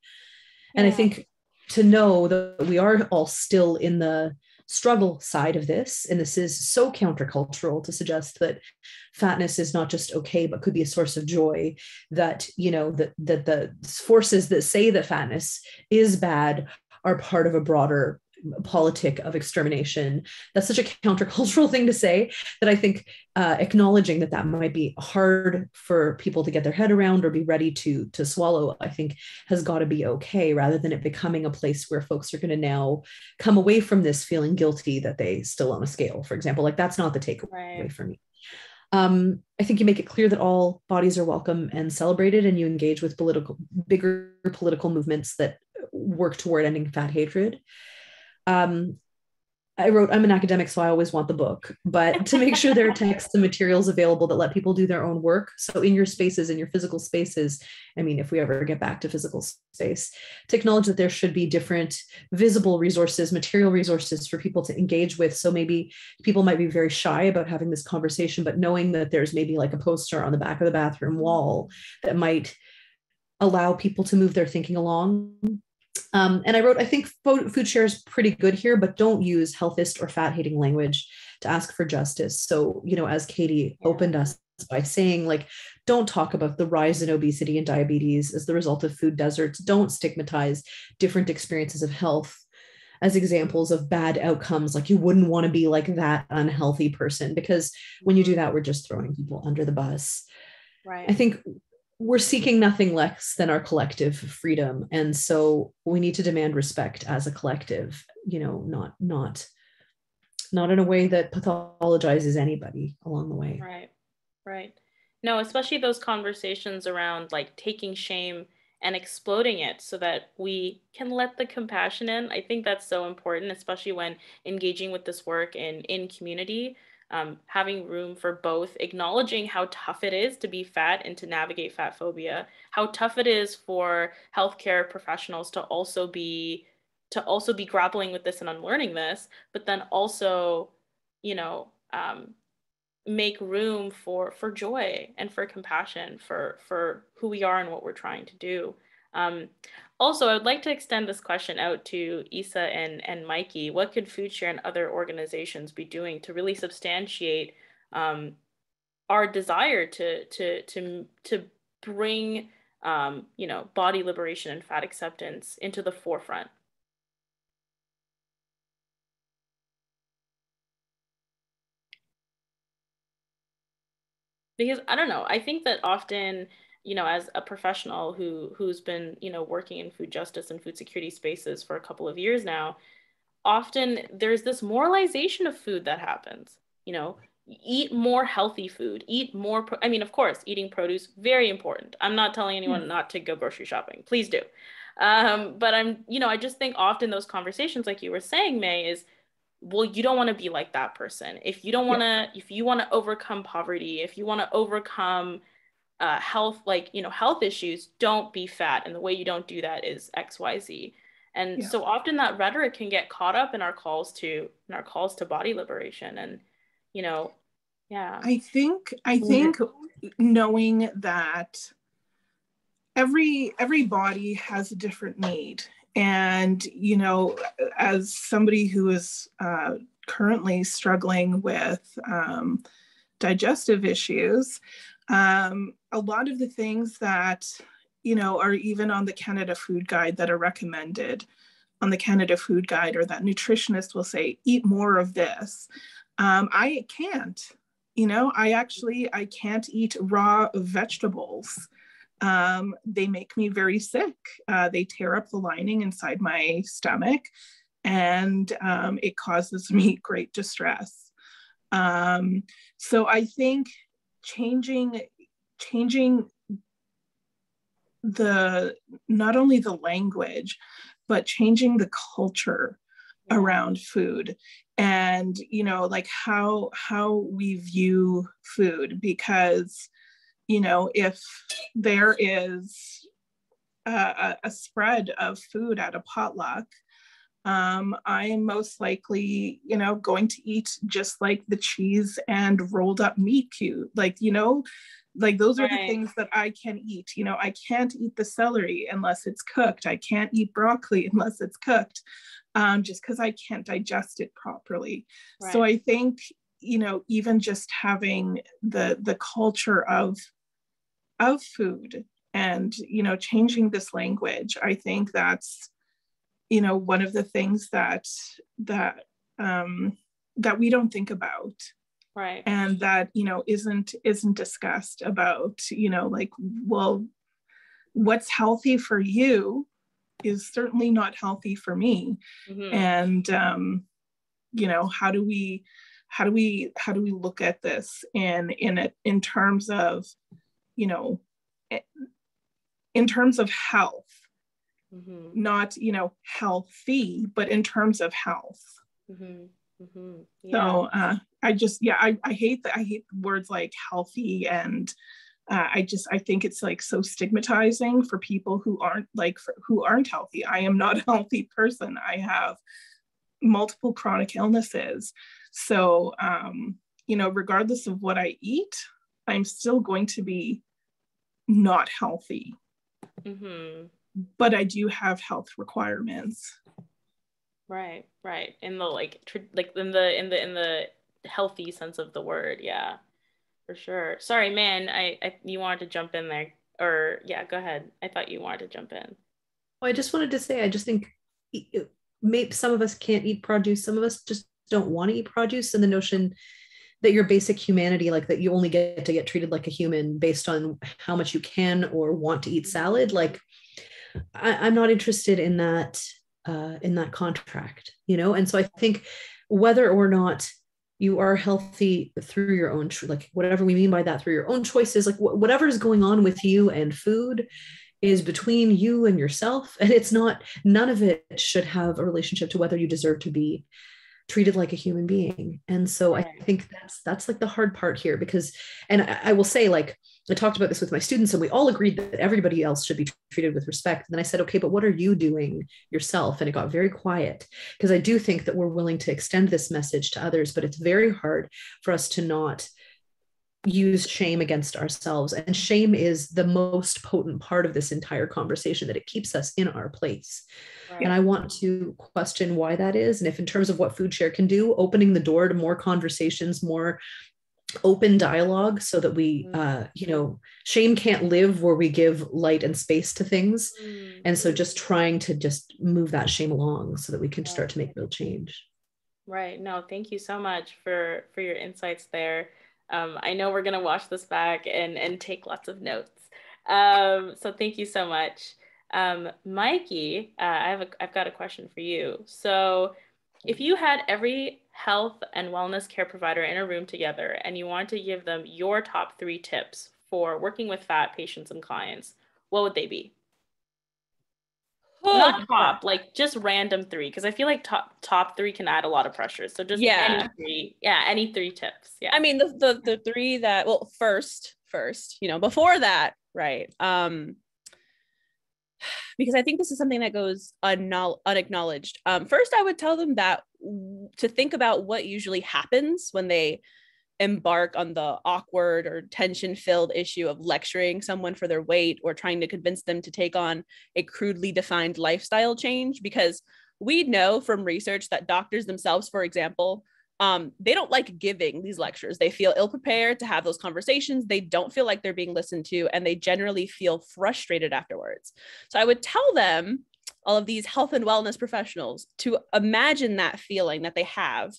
And I think to know that we are all still in the struggle side of this, and this is so countercultural to suggest that fatness is not just okay, but could be a source of joy, that that the forces that say that fatness is bad are part of a broader politic of extermination. That's such a countercultural thing to say that I think acknowledging that might be hard for people to get their head around or be ready to swallow, I think has got to be okay, rather than it becoming a place where folks are going to now come away from this feeling guilty that they still own a scale, for example. Like, that's not the takeaway for me. I think you make it clear that all bodies are welcome and celebrated, and you engage with bigger political movements that work toward ending fat hatred. I wrote, I'm an academic, so I always want the book, but to make sure there are texts and materials available that let people do their own work. So in your spaces, in your physical spaces, I mean, if we ever get back to physical space, to acknowledge that there should be different visible resources, material resources for people to engage with. So maybe people might be very shy about having this conversation, but knowing that there's maybe like a poster on the back of the bathroom wall that might allow people to move their thinking along. And I wrote, I think FoodShare is pretty good here, but don't use healthist or fat hating language. to ask for justice. So, you know, as Katie opened us by saying, like, don't talk about the rise in obesity and diabetes as the result of food deserts. Don't stigmatize different experiences of health as examples of bad outcomes. Like, you wouldn't want to be like that unhealthy person, because when you do that, we're just throwing people under the bus. Right. I think we're seeking nothing less than our collective freedom. And so we need to demand respect as a collective, you know, not in a way that pathologizes anybody along the way. Right. Right. No, especially those conversations around like taking shame and exploding it so that we can let the compassion in. I think that's so important, especially when engaging with this work in community, having room for both acknowledging how tough it is to be fat and to navigate fat phobia, how tough it is for healthcare professionals to also be grappling with this and unlearning this, but then also, you know, make room for joy and for compassion for who we are and what we're trying to do. Also, I would like to extend this question out to Issa and Mikey. What could FoodShare and other organizations be doing to really substantiate our desire to bring you know, body liberation and fat acceptance into the forefront? Because I don't know, I think that often, you know, as a professional who's been, you know, working in food justice and food security spaces for a couple of years now, often there's this moralization of food that happens. You know, eat more healthy food, eat more I mean, of course, eating produce, very important. I'm not telling anyone not to go grocery shopping. Please do. But you know, I just think often those conversations, like you were saying, May, is, well, you don't want to be like that person. If you don't want to, if you want to overcome poverty, if you want to overcome health, like, you know, health issues, don't be fat. And the way you don't do that is XYZ. And so often that rhetoric can get caught up in our calls to body liberation. And, you know, I think knowing that every body has a different need. And, you know, as somebody who is currently struggling with digestive issues, a lot of the things that, you know, are even on the Canada Food Guide that are recommended on the Canada Food Guide, or that nutritionists will say, eat more of this. I can't, you know, I can't eat raw vegetables. They make me very sick. They tear up the lining inside my stomach, and it causes me great distress. So I think changing not only the language, but changing the culture around food, and, you know, like how we view food. Because, you know, if there is a spread of food at a potluck, I am most likely, you know, going to eat just like the cheese and rolled up meat cube. Like, you know, like those are the things that I can eat. You know, I can't eat the celery unless it's cooked. I can't eat broccoli unless it's cooked, just because I can't digest it properly. So I think, you know, even just having the culture of food and, you know, changing this language, I think that's, you know, one of the things that we don't think about. Right. And that, you know, isn't discussed about, you know, like, well, what's healthy for you is certainly not healthy for me. Mm-hmm. And, you know, how do we look at this in terms of, you know, in terms of health, mm-hmm. not, you know, healthy, but in terms of health. Mm-hmm. Mm-hmm. Yeah. So I hate words like healthy, and I think it's like so stigmatizing for people who aren't healthy. I am not a healthy person. I have multiple chronic illnesses. So, you know, regardless of what I eat, I'm still going to be not healthy. Mm-hmm. But I do have health requirements. Right. In the in the healthy sense of the word. Yeah, for sure. Sorry, man, you wanted to jump in there, or yeah, go ahead. I thought you wanted to jump in. Well, I just wanted to say, I just think maybe some of us can't eat produce, some of us just don't want to eat produce, and the notion that your basic humanity, like that you only get to get treated like a human based on how much you can or want to eat salad, like I'm not interested in that contract, you know. And so I think whether or not you are healthy through your own like whatever we mean by that, through your own choices, like whatever is going on with you and food is between you and yourself, and it's not, none of it should have a relationship to whether you deserve to be treated like a human being. And so I think that's like the hard part here, because, and I will say, like, I talked about this with my students and we all agreed that everybody else should be treated with respect. And then I said, okay, but what are you doing yourself? And it got very quiet, because I do think that we're willing to extend this message to others, but it's very hard for us to not use shame against ourselves. And shame is the most potent part of this entire conversation, that it keeps us in our place. Right. And I want to question why that is. And if in terms of what FoodShare can do, opening the door to more conversations, more open dialogue, so that we, you know, shame can't live where we give light and space to things. And so just trying to just move that shame along so that we can start to make real change. Right. No, thank you so much for your insights there. I know we're going to watch this back and take lots of notes. So thank you so much. Mikey, I've got a question for you. So if you had every health and wellness care provider in a room together and you wanted to give them your top 3 tips for working with fat patients and clients, what would they be? Not top, like just random 3, because I feel like top 3 can add a lot of pressure. So just any 3, any 3 tips. Yeah. I mean, the 3 that, well, first, you know, before that, right? Because I think this is something that goes unacknowledged. First, I would tell them that to think about what usually happens when they embark on the awkward or tension-filled issue of lecturing someone for their weight or trying to convince them to take on a crudely defined lifestyle change. Because we know from research that doctors themselves, for example, they don't like giving these lectures. They feel ill-prepared to have those conversations. They don't feel like they're being listened to, and they generally feel frustrated afterwards. So I would tell them, all of these health and wellness professionals, to imagine that feeling that they have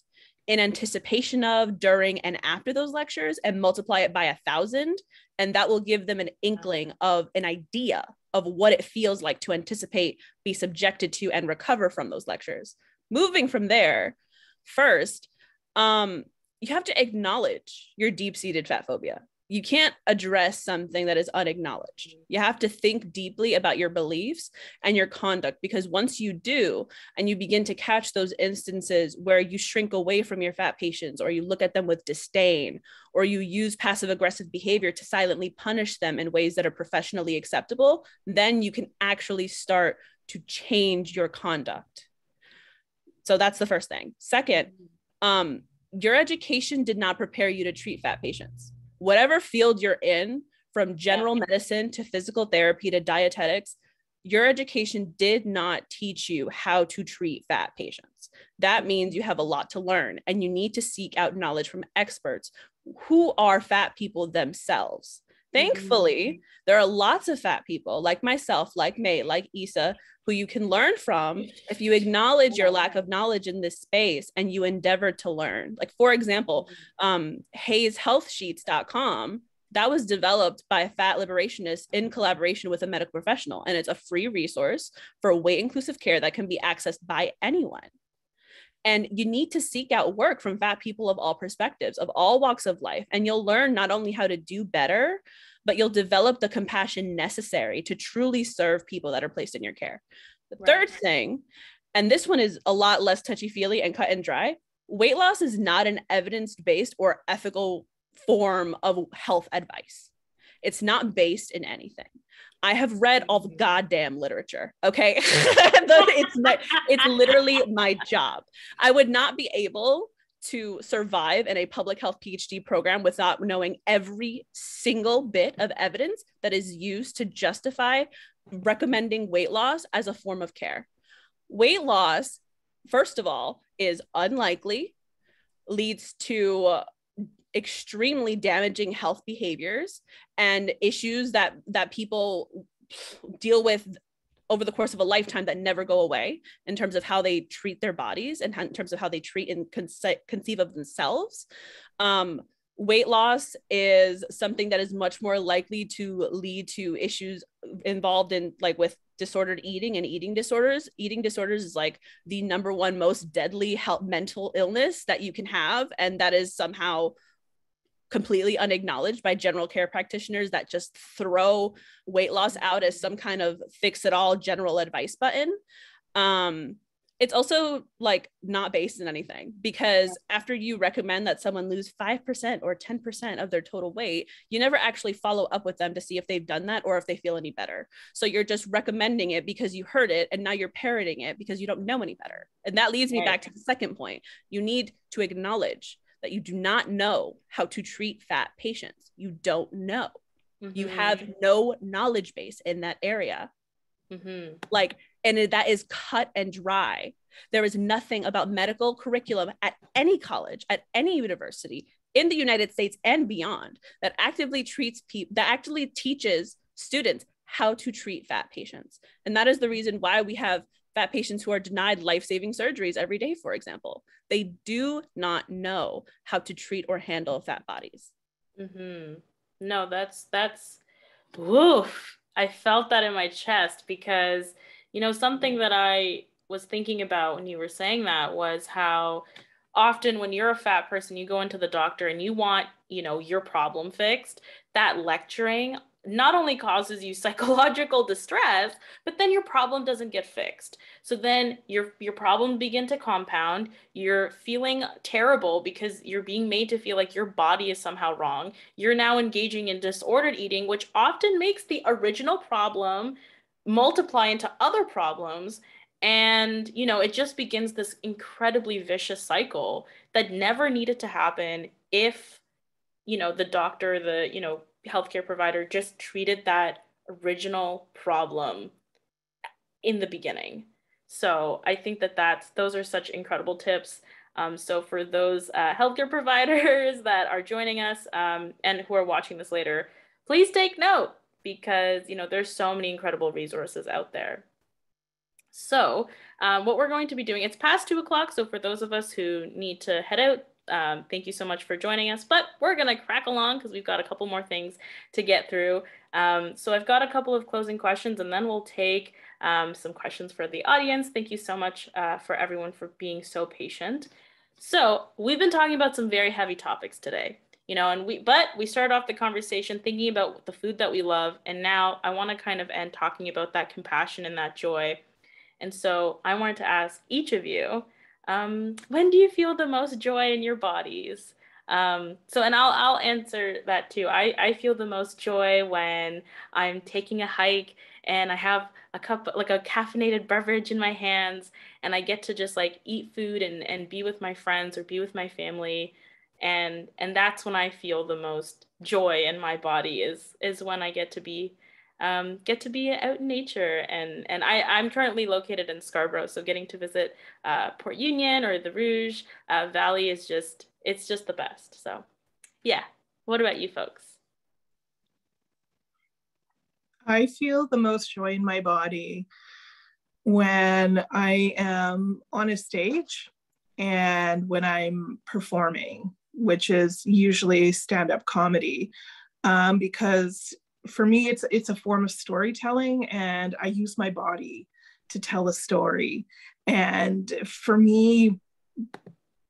in anticipation of, during, and after those lectures, and multiply it by 1,000. And that will give them an inkling of an idea of what it feels like to anticipate, be subjected to, and recover from those lectures. Moving from there, first, you have to acknowledge your deep-seated fat phobia. You can't address something that is unacknowledged. You have to think deeply about your beliefs and your conduct, because once you do, and you begin to catch those instances where you shrink away from your fat patients, or you look at them with disdain, or you use passive-aggressive behavior to silently punish them in ways that are professionally acceptable, then you can actually start to change your conduct. So that's the first thing. Second, your education did not prepare you to treat fat patients. Whatever field you're in, from general medicine to physical therapy to dietetics, your education did not teach you how to treat fat patients. That means you have a lot to learn, and you need to seek out knowledge from experts who are fat people themselves. Thankfully, there are lots of fat people like myself, like May, like Issa, who you can learn from if you acknowledge your lack of knowledge in this space and you endeavor to learn. Like, for example, HaysHealthSheets.com, that was developed by a fat liberationist in collaboration with a medical professional. And it's a free resource for weight inclusive care that can be accessed by anyone. And you need to seek out work from fat people of all perspectives, of all walks of life. And you'll learn not only how to do better, but you'll develop the compassion necessary to truly serve people that are placed in your care. The third thing, and this one is a lot less touchy-feely and cut and dry, weight loss is not an evidence-based or ethical form of health advice. It's not based in anything. I have read all the goddamn literature, okay? It's literally my job. I would not be able to survive in a public health PhD program without knowing every single bit of evidence that is used to justify recommending weight loss as a form of care. Weight loss, first of all, is unlikely, leads to extremely damaging health behaviors and issues that people deal with over the course of a lifetime that never go away, in terms of how they treat their bodies and in terms of how they treat and conceive of themselves. Weight loss is something that is much more likely to lead to issues involved in, like, with disordered eating and eating disorders. Eating disorders is like the number one most deadly mental illness that you can have, and that is somehow completely unacknowledged by general care practitioners that just throw weight loss out as some kind of fix-it-all general advice button. It's also like not based in anything, because after you recommend that someone lose 5% or 10% of their total weight, you never actually follow up with them to see if they've done that or if they feel any better. So you're just recommending it because you heard it, and now you're parroting it because you don't know any better. And that leads me back to the second point. You need to acknowledge that you do not know how to treat fat patients. You don't know. You have no knowledge base in that area. Like, and that is cut and dry. There is nothing about medical curriculum at any college, at any university in the United States and beyond that actively treats people, that actually teaches students how to treat fat patients. And that is the reason why we have fat patients who are denied life-saving surgeries every day, for example. They do not know how to treat or handle fat bodies. No, that's woof. I felt that in my chest, because, you know, something that I was thinking about when you were saying that was how often when you're a fat person, you go into the doctor and you want, you know, your problem fixed. That lecturing not only causes you psychological distress, but then your problem doesn't get fixed. So then your problems begin to compound. You're feeling terrible because you're being made to feel like your body is somehow wrong. You're now engaging in disordered eating, which often makes the original problem multiply into other problems. And, you know, it just begins this incredibly vicious cycle that never needed to happen if, you know, the doctor, the, you know, healthcare provider just treated that original problem in the beginning. So I think that those are such incredible tips. So for those healthcare providers that are joining us and who are watching this later, please take note, because, you know, there's so many incredible resources out there. So what we're going to be doing, it's past 2 o'clock. So for those of us who need to head out, thank you so much for joining us, but we're going to crack along because we've got a couple more things to get through. So I've got a couple of closing questions, and then we'll take some questions for the audience. Thank you so much for everyone for being so patient. So we've been talking about some very heavy topics today, you know, and we started off the conversation thinking about the food that we love. And now I want to kind of end talking about that compassion and that joy. And so I wanted to ask each of you, when do you feel the most joy in your bodies? And I'll answer that too. I feel the most joy when I'm taking a hike and I have a cup, like a caffeinated beverage in my hands, and I get to just like eat food and be with my friends or be with my family. And that's when I feel the most joy in my body, is when I get to be out in nature. And I'm currently located in Scarborough, so getting to visit Port Union or the Rouge Valley is just the best. So yeah, what about you folks? I feel the most joy in my body when I am on a stage and when I'm performing, which is usually stand-up comedy, because for me, it's a form of storytelling, and I use my body to tell a story. And for me,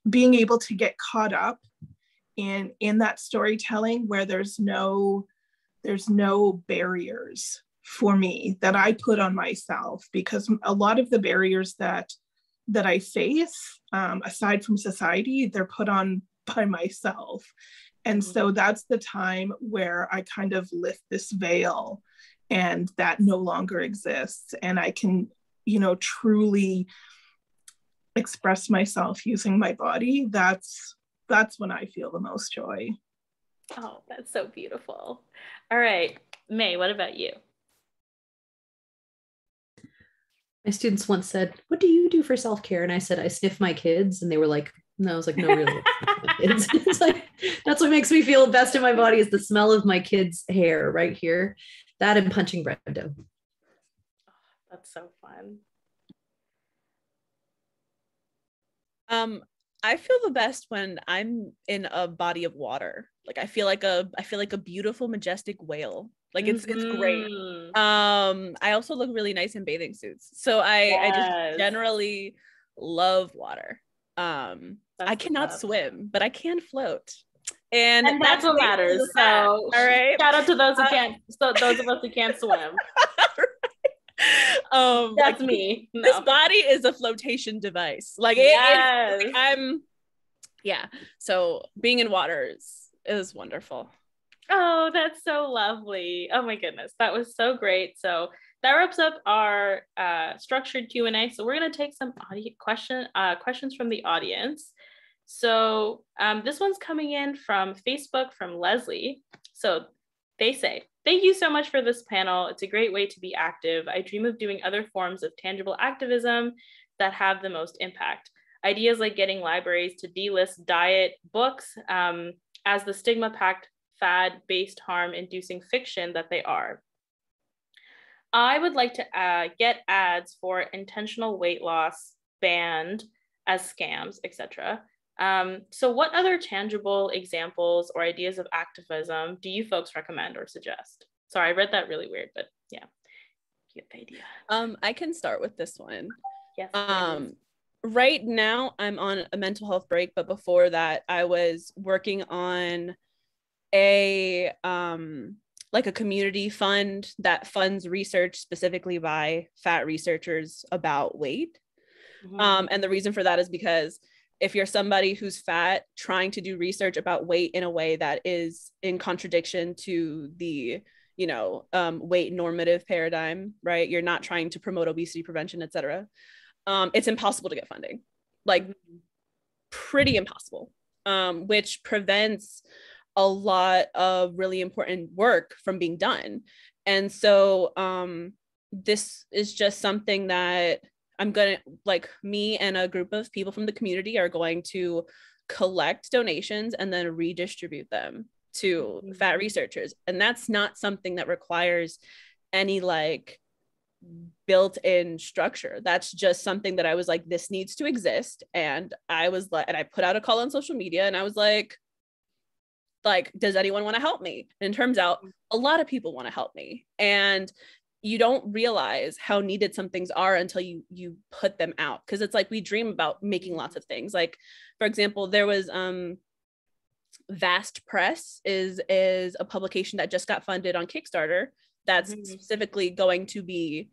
being able to get caught up in that storytelling where there's no barriers for me that I put on myself, because a lot of the barriers that I face, aside from society, they're put on by myself. And so that's the time where I kind of lift this veil, and that no longer exists. And I can, you know, truly express myself using my body. That's when I feel the most joy. Oh, that's so beautiful. All right, May, what about you? My students once said, "What do you do for self-care?" And I said, "I sniff my kids." And they were like, And I was like, no, really, it's like, that's what makes me feel best in my body is the smell of my kids' hair right here. That and punching bread dough. That's so fun. I feel the best when I'm in a body of water. Like I feel like a beautiful, majestic whale. Like it's great. I also look really nice in bathing suits. So I just generally love water. I cannot swim, but I can float. And that's what matters. So all right. Shout out to those who can't, so those of us who can't swim. That's me. No. This body is a flotation device. Like so being in water is wonderful. Oh, that's so lovely. Oh my goodness, that was so great. So that wraps up our structured Q&A. So we're going to take some questions from the audience. So this one's coming in from Facebook from Leslie. So they say, thank you so much for this panel. It's a great way to be active. I dream of doing other forms of tangible activism that have the most impact. Ideas like getting libraries to delist diet books as the stigma-packed, fad-based harm-inducing fiction that they are. I would like to get ads for intentional weight loss banned as scams, etc. So what other tangible examples or ideas of activism do you folks recommend or suggest? Sorry, I read that really weird, but yeah, you get the idea. I can start with this one. Yes. Right now I'm on a mental health break, but before that I was working on a like a community fund that funds research specifically by fat researchers about weight. And the reason for that is because if you're somebody who's fat trying to do research about weight in a way that is in contradiction to the weight normative paradigm, right? You're not trying to promote obesity prevention, etc. It's impossible to get funding, like pretty impossible, which prevents a lot of really important work from being done. And so this is just something that me and a group of people from the community are going to collect donations and then redistribute them to fat researchers. And that's not something that requires any built-in structure. That's just something that I was like, this needs to exist. And I put out a call on social media and I was like, does anyone want to help me? And it turns out a lot of people want to help me. And you don't realize how needed some things are until you put them out. Cause it's like, we dream about making lots of things. Like, for example, there was Vast Press is a publication that just got funded on Kickstarter that's specifically going to be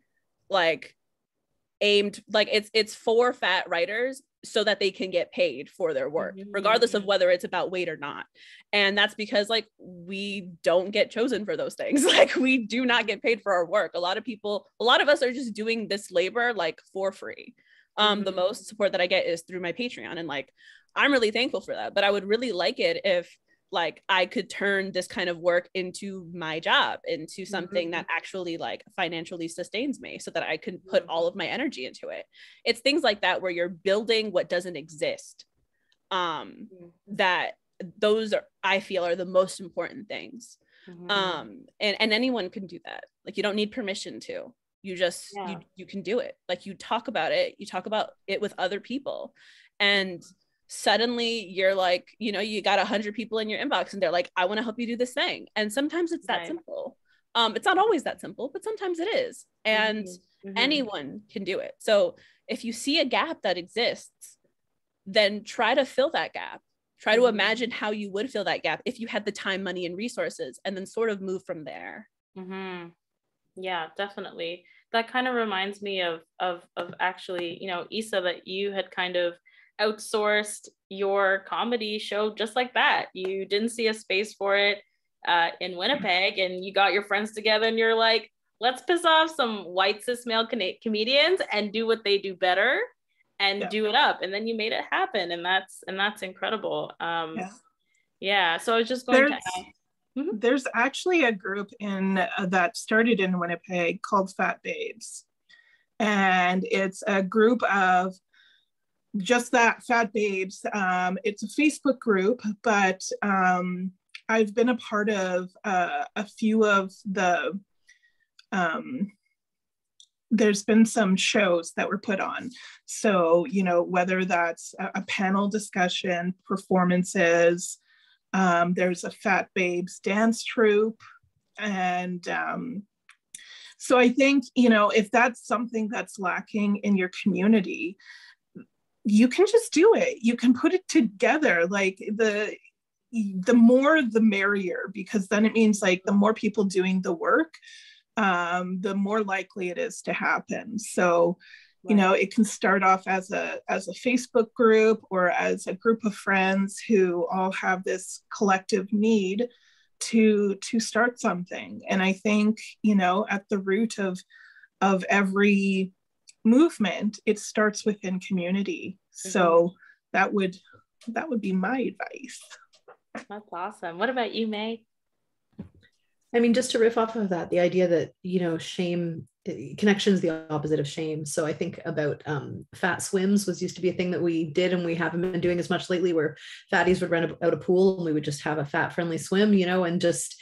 aimed, it's for fat writers so that they can get paid for their work, regardless of whether it's about weight or not. And that's because we don't get chosen for those things. We do not get paid for our work. A lot of us are just doing this labor for free. The most support that I get is through my Patreon, and I'm really thankful for that. But I would really like it if I could turn this kind of work into my job, into something that actually financially sustains me so that I can put all of my energy into it. It's things like that where you're building what doesn't exist. That those I feel are the most important things. And anyone can do that. You don't need permission to. You just you can do it. You talk about it with other people, and suddenly you're you got 100 people in your inbox and they're like, I want to help you do this thing. And sometimes it's that simple. It's not always that simple, but sometimes it is. And anyone can do it. So if you see a gap that exists, then try to fill that gap. Try to imagine how you would fill that gap if you had the time, money, and resources, and then sort of move from there. Yeah, definitely. That kind of reminds me of actually, Issa, that you had kind of outsourced your comedy show just like that. You didn't see a space for it in Winnipeg, and you got your friends together and you're like, let's piss off some white cis male comedians and do what they do better and do it up. And then you made it happen, and that's incredible. So I was just going to ask. There's actually a group that started in Winnipeg called Fat Babes, and it's a group of just that, Fat Babes. It's a Facebook group, but I've been a part of a few of the, there's been some shows that were put on. So, you know, whether that's a panel discussion, performances, there's a Fat Babes dance troupe. And so I think, you know, if that's something that's lacking in your community, you can just do it. You can put it together. Like the more the merrier, because then it means like the more people doing the work, the more likely it is to happen. So, you know, it can start off as a Facebook group or as a group of friends who all have this collective need to start something. And I think, you know, at the root of every movement, it starts within community. So that would be my advice. That's awesome. What about you, May? I mean, just to riff off of that, the idea that, you know, shame, connection is the opposite of shame. So I think about fat swims was used to be a thing that we did, and we haven't been doing as much lately, where fatties would rent out a pool and we would just have a fat friendly swim, you know, and just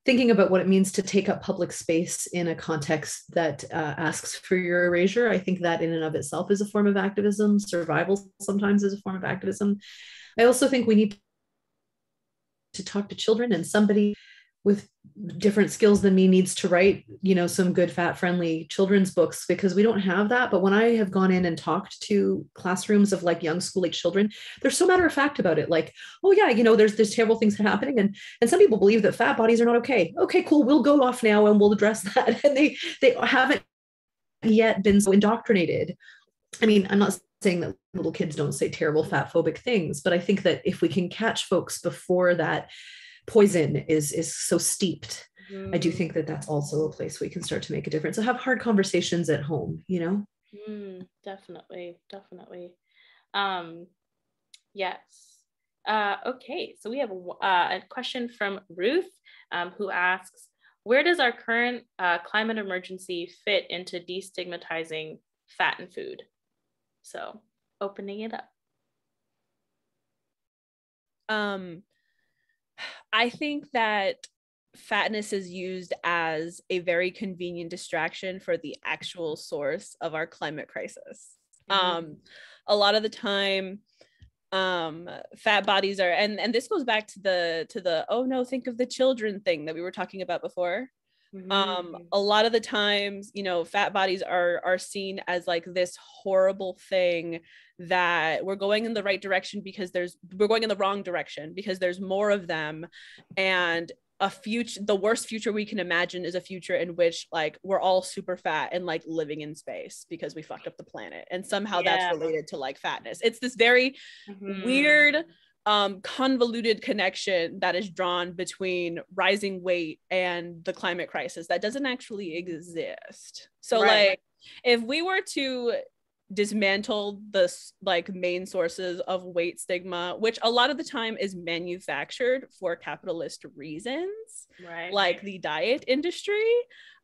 thinking about what it means to take up public space in a context that asks for your erasure. I think that in and of itself is a form of activism. Survival sometimes is a form of activism. I also think we need to talk to children, and somebody with different skills than me needs to write, you know, some good fat friendly children's books, because we don't have that. But when I have gone in and talked to classrooms of like young school age children, they're so matter of fact about it. Like, oh yeah, you know, there's terrible things happening. And some people believe that fat bodies are not okay. Okay, cool. We'll go off now and we'll address that. And they haven't yet been so indoctrinated. I mean, I'm not saying that little kids don't say terrible fat phobic things, but I think that if we can catch folks before that poison is so steeped, I do think that that's also a place we can start to make a difference. So have hard conversations at home, you know? Definitely. Yes. Okay, so we have a question from Ruth, who asks, where does our current climate emergency fit into destigmatizing fat and food? So opening it up. I think that fatness is used as a very convenient distraction for the actual source of our climate crisis. A lot of the time, fat bodies are, and this goes back to the oh no, think of the children thing that we were talking about before. A lot of the times, you know, fat bodies are seen as like this horrible thing, that we're going in the right direction because we're going in the wrong direction because there's more of them. And the worst future we can imagine is a future in which like we're all super fat and like living in space because we fucked up the planet, and somehow that's related to like fatness. It's this very weird convoluted connection that is drawn between rising weight and the climate crisis that doesn't actually exist. So like if we were to dismantle the like main sources of weight stigma, which a lot of the time is manufactured for capitalist reasons, like the diet industry,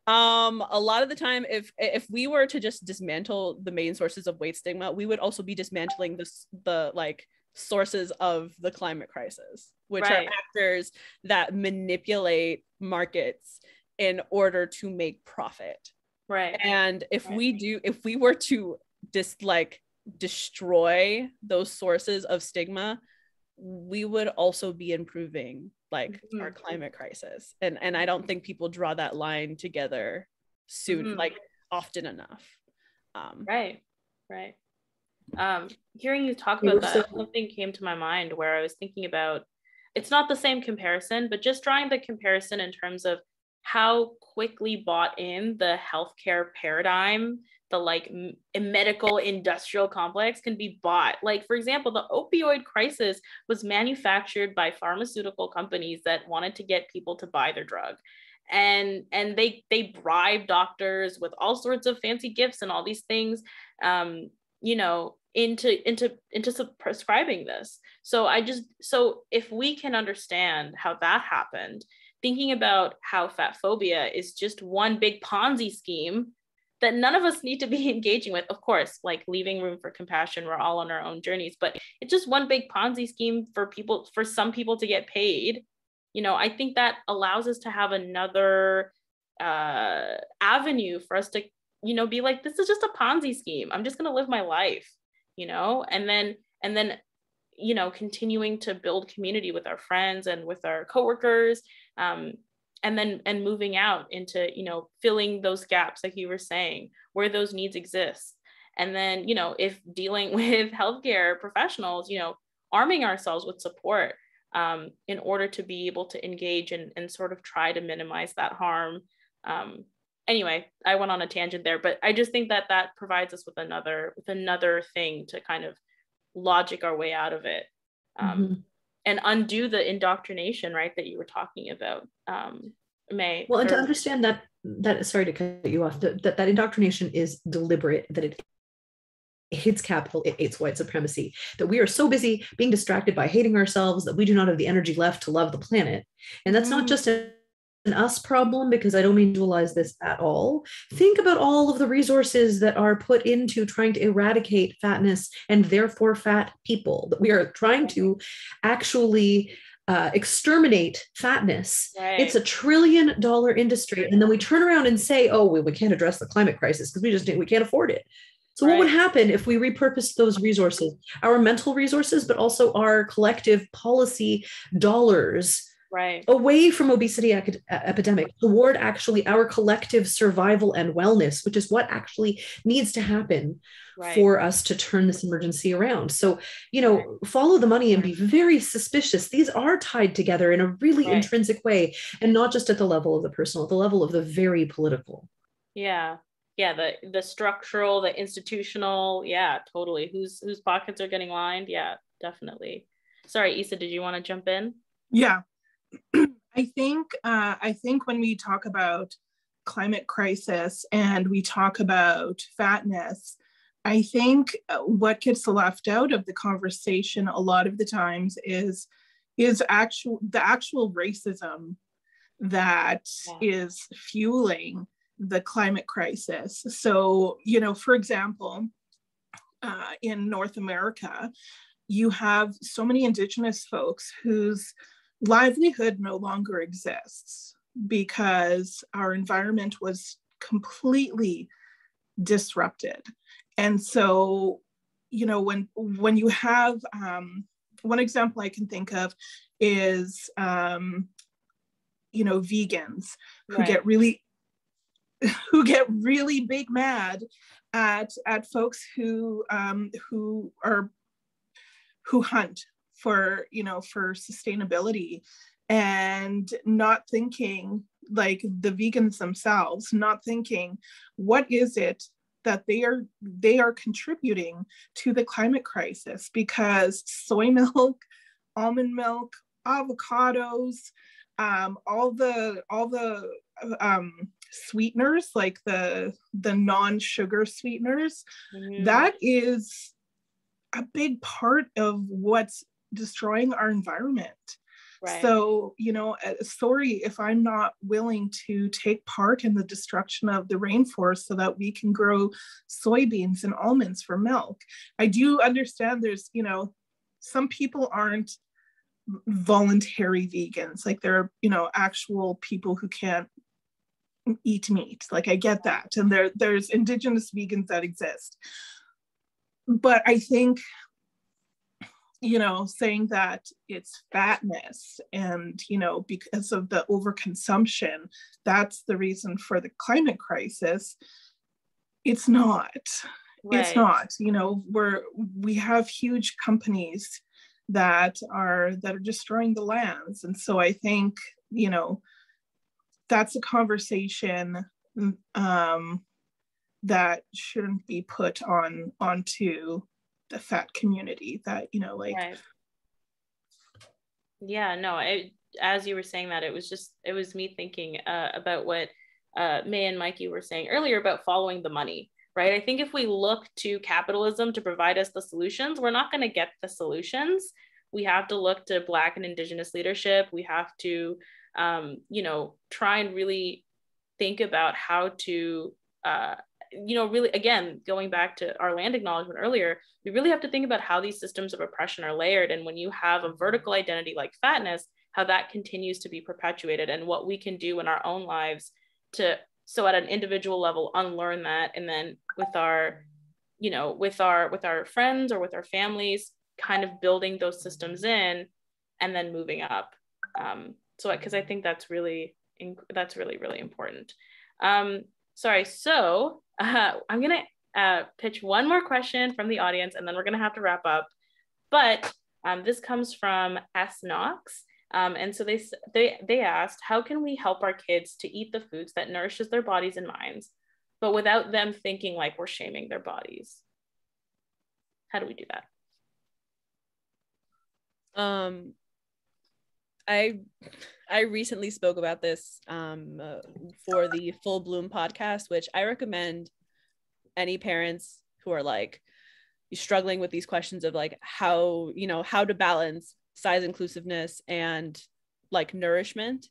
a lot of the time if we were to just dismantle the main sources of weight stigma, we would also be dismantling the like sources of the climate crisis, which are actors that manipulate markets in order to make profit. And if we were to destroy those sources of stigma, we would also be improving like our climate crisis. And I don't think people draw that line together soon, like often enough. Hearing you talk about that, something came to my mind where I was thinking about, it's not the same comparison, but just drawing the comparison in terms of how quickly bought in the healthcare paradigm, the like medical industrial complex can be bought. Like, for example, the opioid crisis was manufactured by pharmaceutical companies that wanted to get people to buy their drug. And they bribe doctors with all sorts of fancy gifts and all these things, you know, into prescribing this. So if we can understand how that happened, thinking about how fat phobia is just one big Ponzi scheme, that none of us need to be engaging with. Of course, like leaving room for compassion, we're all on our own journeys, but it's just one big Ponzi scheme for some people to get paid. I think that allows us to have another avenue for us to, be like, this is just a Ponzi scheme. I'm just going to live my life, and then continuing to build community with our friends and with our coworkers, and moving out into, filling those gaps, like you were saying, where those needs exist. And then, if dealing with healthcare professionals, arming ourselves with support in order to be able to engage and sort of try to minimize that harm. Anyway, I went on a tangent there, but I just think that provides us with another thing to kind of logic our way out of it, and undo the indoctrination, right, that you were talking about, May. Well, and to understand that sorry to cut you off, that indoctrination is deliberate, that it hates capital, it hates white supremacy, that we are so busy being distracted by hating ourselves that we do not have the energy left to love the planet. And that's not just an us problem, because I don't mean to dualize this at all. Think about all of the resources that are put into trying to eradicate fatness and therefore fat people, that we are trying to actually exterminate fatness. Right. It's $1 trillion industry. And then we turn around and say, oh, we can't address the climate crisis because we can't afford it. So what would happen if we repurposed those resources, our mental resources, but also our collective policy dollars, away from obesity epidemic toward actually our collective survival and wellness, which is what actually needs to happen for us to turn this emergency around. So, follow the money and be very suspicious. These are tied together in a really intrinsic way, and not just at the level of the personal, at the level of the very political. Yeah. The structural, the institutional. Yeah, totally. Whose pockets are getting lined. Yeah, definitely. Sorry, Issa, did you want to jump in? Yeah. I think when we talk about climate crisis and we talk about fatness, I think what gets left out of the conversation a lot of the times is the actual racism that is fueling the climate crisis. So, for example, in North America, you have so many Indigenous folks whose livelihood no longer exists because our environment was completely disrupted. And so, when you have, one example I can think of is, vegans who get really big mad at folks who hunt for sustainability, and not thinking, like the vegans themselves, not thinking, what is it that they are contributing to the climate crisis? Because soy milk, almond milk, avocados, all the sweeteners, like the non-sugar sweeteners, that is a big part of what's destroying our environment. So, sorry if I'm not willing to take part in the destruction of the rainforest so that we can grow soybeans and almonds for milk. I do understand there's, some people aren't voluntary vegans, like there are, actual people who can't eat meat. Like, I get that. And there's Indigenous vegans that exist. But I think, saying that it's fatness and, because of the overconsumption, that's the reason for the climate crisis. It's not. It's not. We have huge companies that are destroying the lands. And so I think, that's a conversation that shouldn't be put onto the fat community, that as you were saying that, it was me thinking about what May and Mikey were saying earlier about following the money, right? I think if we look to capitalism to provide us the solutions, we're not going to get the solutions. We have to look to Black and Indigenous leadership. We have to try and really think about how to you know, really, again, going back to our land acknowledgement earlier, we really have to think about how these systems of oppression are layered. And when you have a vertical identity like fatness, how that continues to be perpetuated, and what we can do in our own lives to, so at an individual level, unlearn that. And then with our, you know, with our friends or with our families, kind of building those systems in and then moving up. So, because I think that's really, really important. Sorry, so I'm gonna pitch one more question from the audience, and then we're gonna have to wrap up. But this comes from S. Knox. And so they asked, how can we help our kids to eat the foods that nourishes their bodies and minds, but without them thinking like we're shaming their bodies? How do we do that? I recently spoke about this for the Full Bloom podcast, which I recommend any parents who are like struggling with these questions of like how to balance size inclusiveness and like nourishment.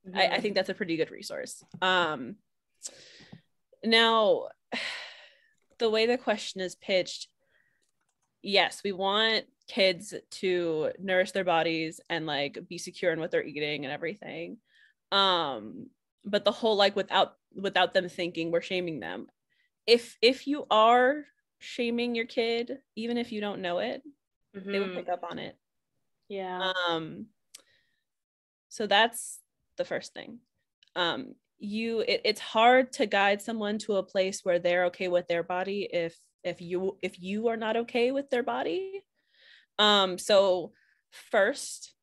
Mm-hmm. I think that's a pretty good resource. Now, the way the question is pitched, yes, we want kids to nourish their bodies and like be secure in what they're eating and everything. But the whole like without them thinking we're shaming them. If you are shaming your kid, even if you don't know it, mm-hmm. they will pick up on it. Yeah. So that's the first thing. It's hard to guide someone to a place where they're okay with their body if you are not okay with their body. So first,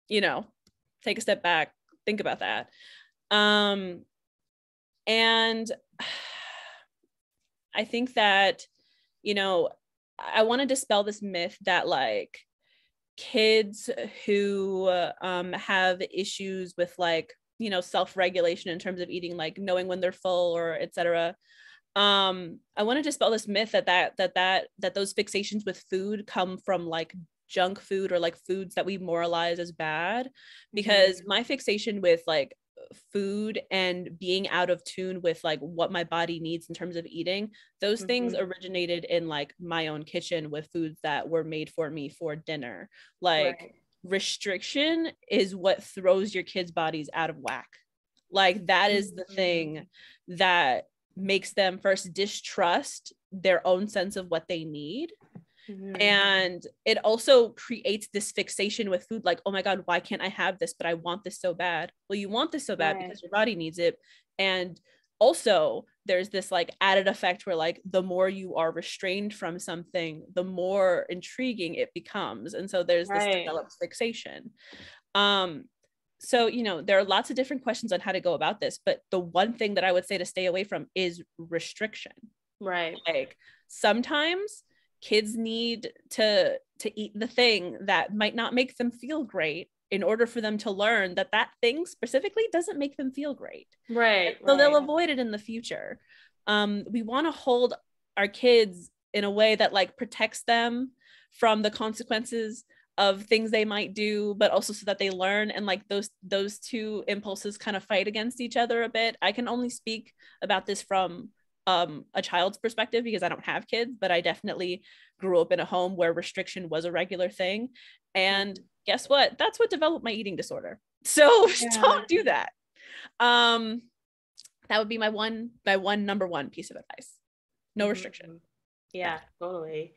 take a step back, think about that. And I think that, I want to dispel this myth that like kids who have issues with like, self-regulation in terms of eating, like knowing when they're full or etc. I want to dispel this myth that those fixations with food come from like junk food or like foods that we moralize as bad, because mm-hmm. my fixation with like food and being out of tune with like what my body needs in terms of eating, those mm-hmm. things originated in like my own kitchen with foods that were made for me for dinner. Like right. Restriction is what throws your kids' bodies out of whack. Like that is the thing that makes them first distrust their own sense of what they need. Mm-hmm. And it also creates this fixation with food, like, oh my God, why can't I have this? But I want this so bad. Well, you want this so bad right. because your body needs it. And also there's this like added effect where like the more you are restrained from something, the more intriguing it becomes. And so there's right. this developed fixation. So, there are lots of different questions on how to go about this, but the one thing that I would say to stay away from is restriction. Right. Like sometimes kids need to eat the thing that might not make them feel great in order for them to learn that thing specifically doesn't make them feel great. Right. So they'll avoid it in the future. We want to hold our kids in a way that like protects them from the consequences of things they might do, but also so that they learn, and like those two impulses kind of fight against each other a bit. I can only speak about this from a child's perspective because I don't have kids, but I definitely grew up in a home where restriction was a regular thing. And guess what? That's what developed my eating disorder. So don't do that. That would be my number one piece of advice. No restriction. Yeah, totally.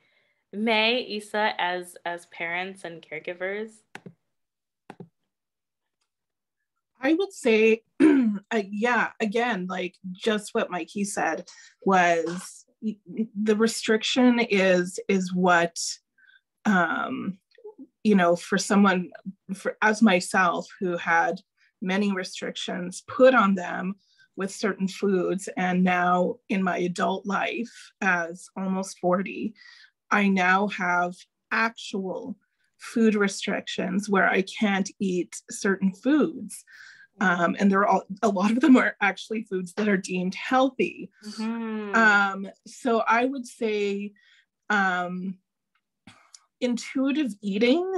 May, Issa, as parents and caregivers? I would say, again, like just what Mikey said was the restriction is what, for someone, as myself, who had many restrictions put on them with certain foods, and now in my adult life as almost 40, I now have actual food restrictions where I can't eat certain foods. And a lot of them are actually foods that are deemed healthy. Mm-hmm. So I would say intuitive eating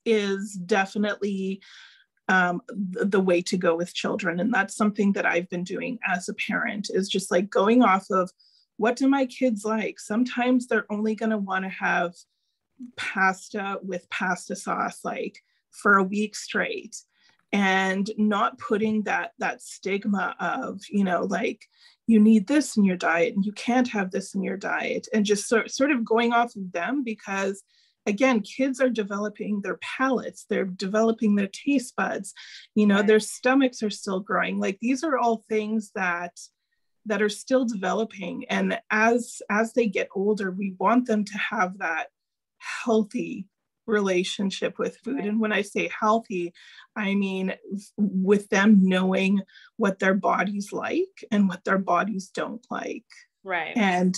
is definitely the way to go with children. And that's something that I've been doing as a parent, is just like going off of, what do my kids like? Sometimes they're only going to want to have pasta with pasta sauce like for a week straight, and not putting that stigma of, you know, like, you need this in your diet and you can't have this in your diet, and just sort of going off of them, because again, kids are developing their palates, they're developing their taste buds, you know, their stomachs are still growing. Like, these are all things that are still developing, and as they get older, we want them to have that healthy relationship with food. And when I say healthy, I mean with them knowing what their bodies like and what their bodies don't like, and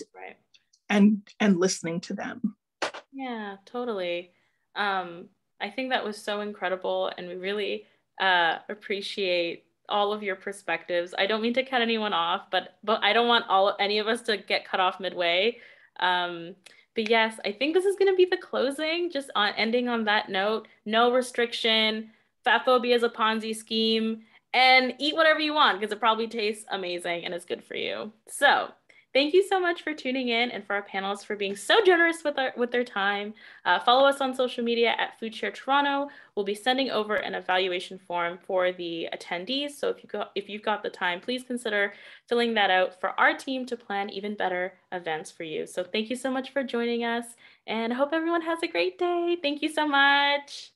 listening to them. Yeah, totally. I think that was so incredible, and we really appreciate all of your perspectives. I don't mean to cut anyone off, but I don't want any of us to get cut off midway. But yes, I think this is going to be the closing, just on ending on that note. No restriction, fat phobia is a Ponzi scheme, and eat whatever you want because it probably tastes amazing and is good for you. So thank you so much for tuning in, and for our panelists for being so generous with their time. Follow us on social media at FoodShare Toronto. We'll be sending over an evaluation form for the attendees. So if you've got the time, please consider filling that out for our team to plan even better events for you. So thank you so much for joining us, and I hope everyone has a great day. Thank you so much.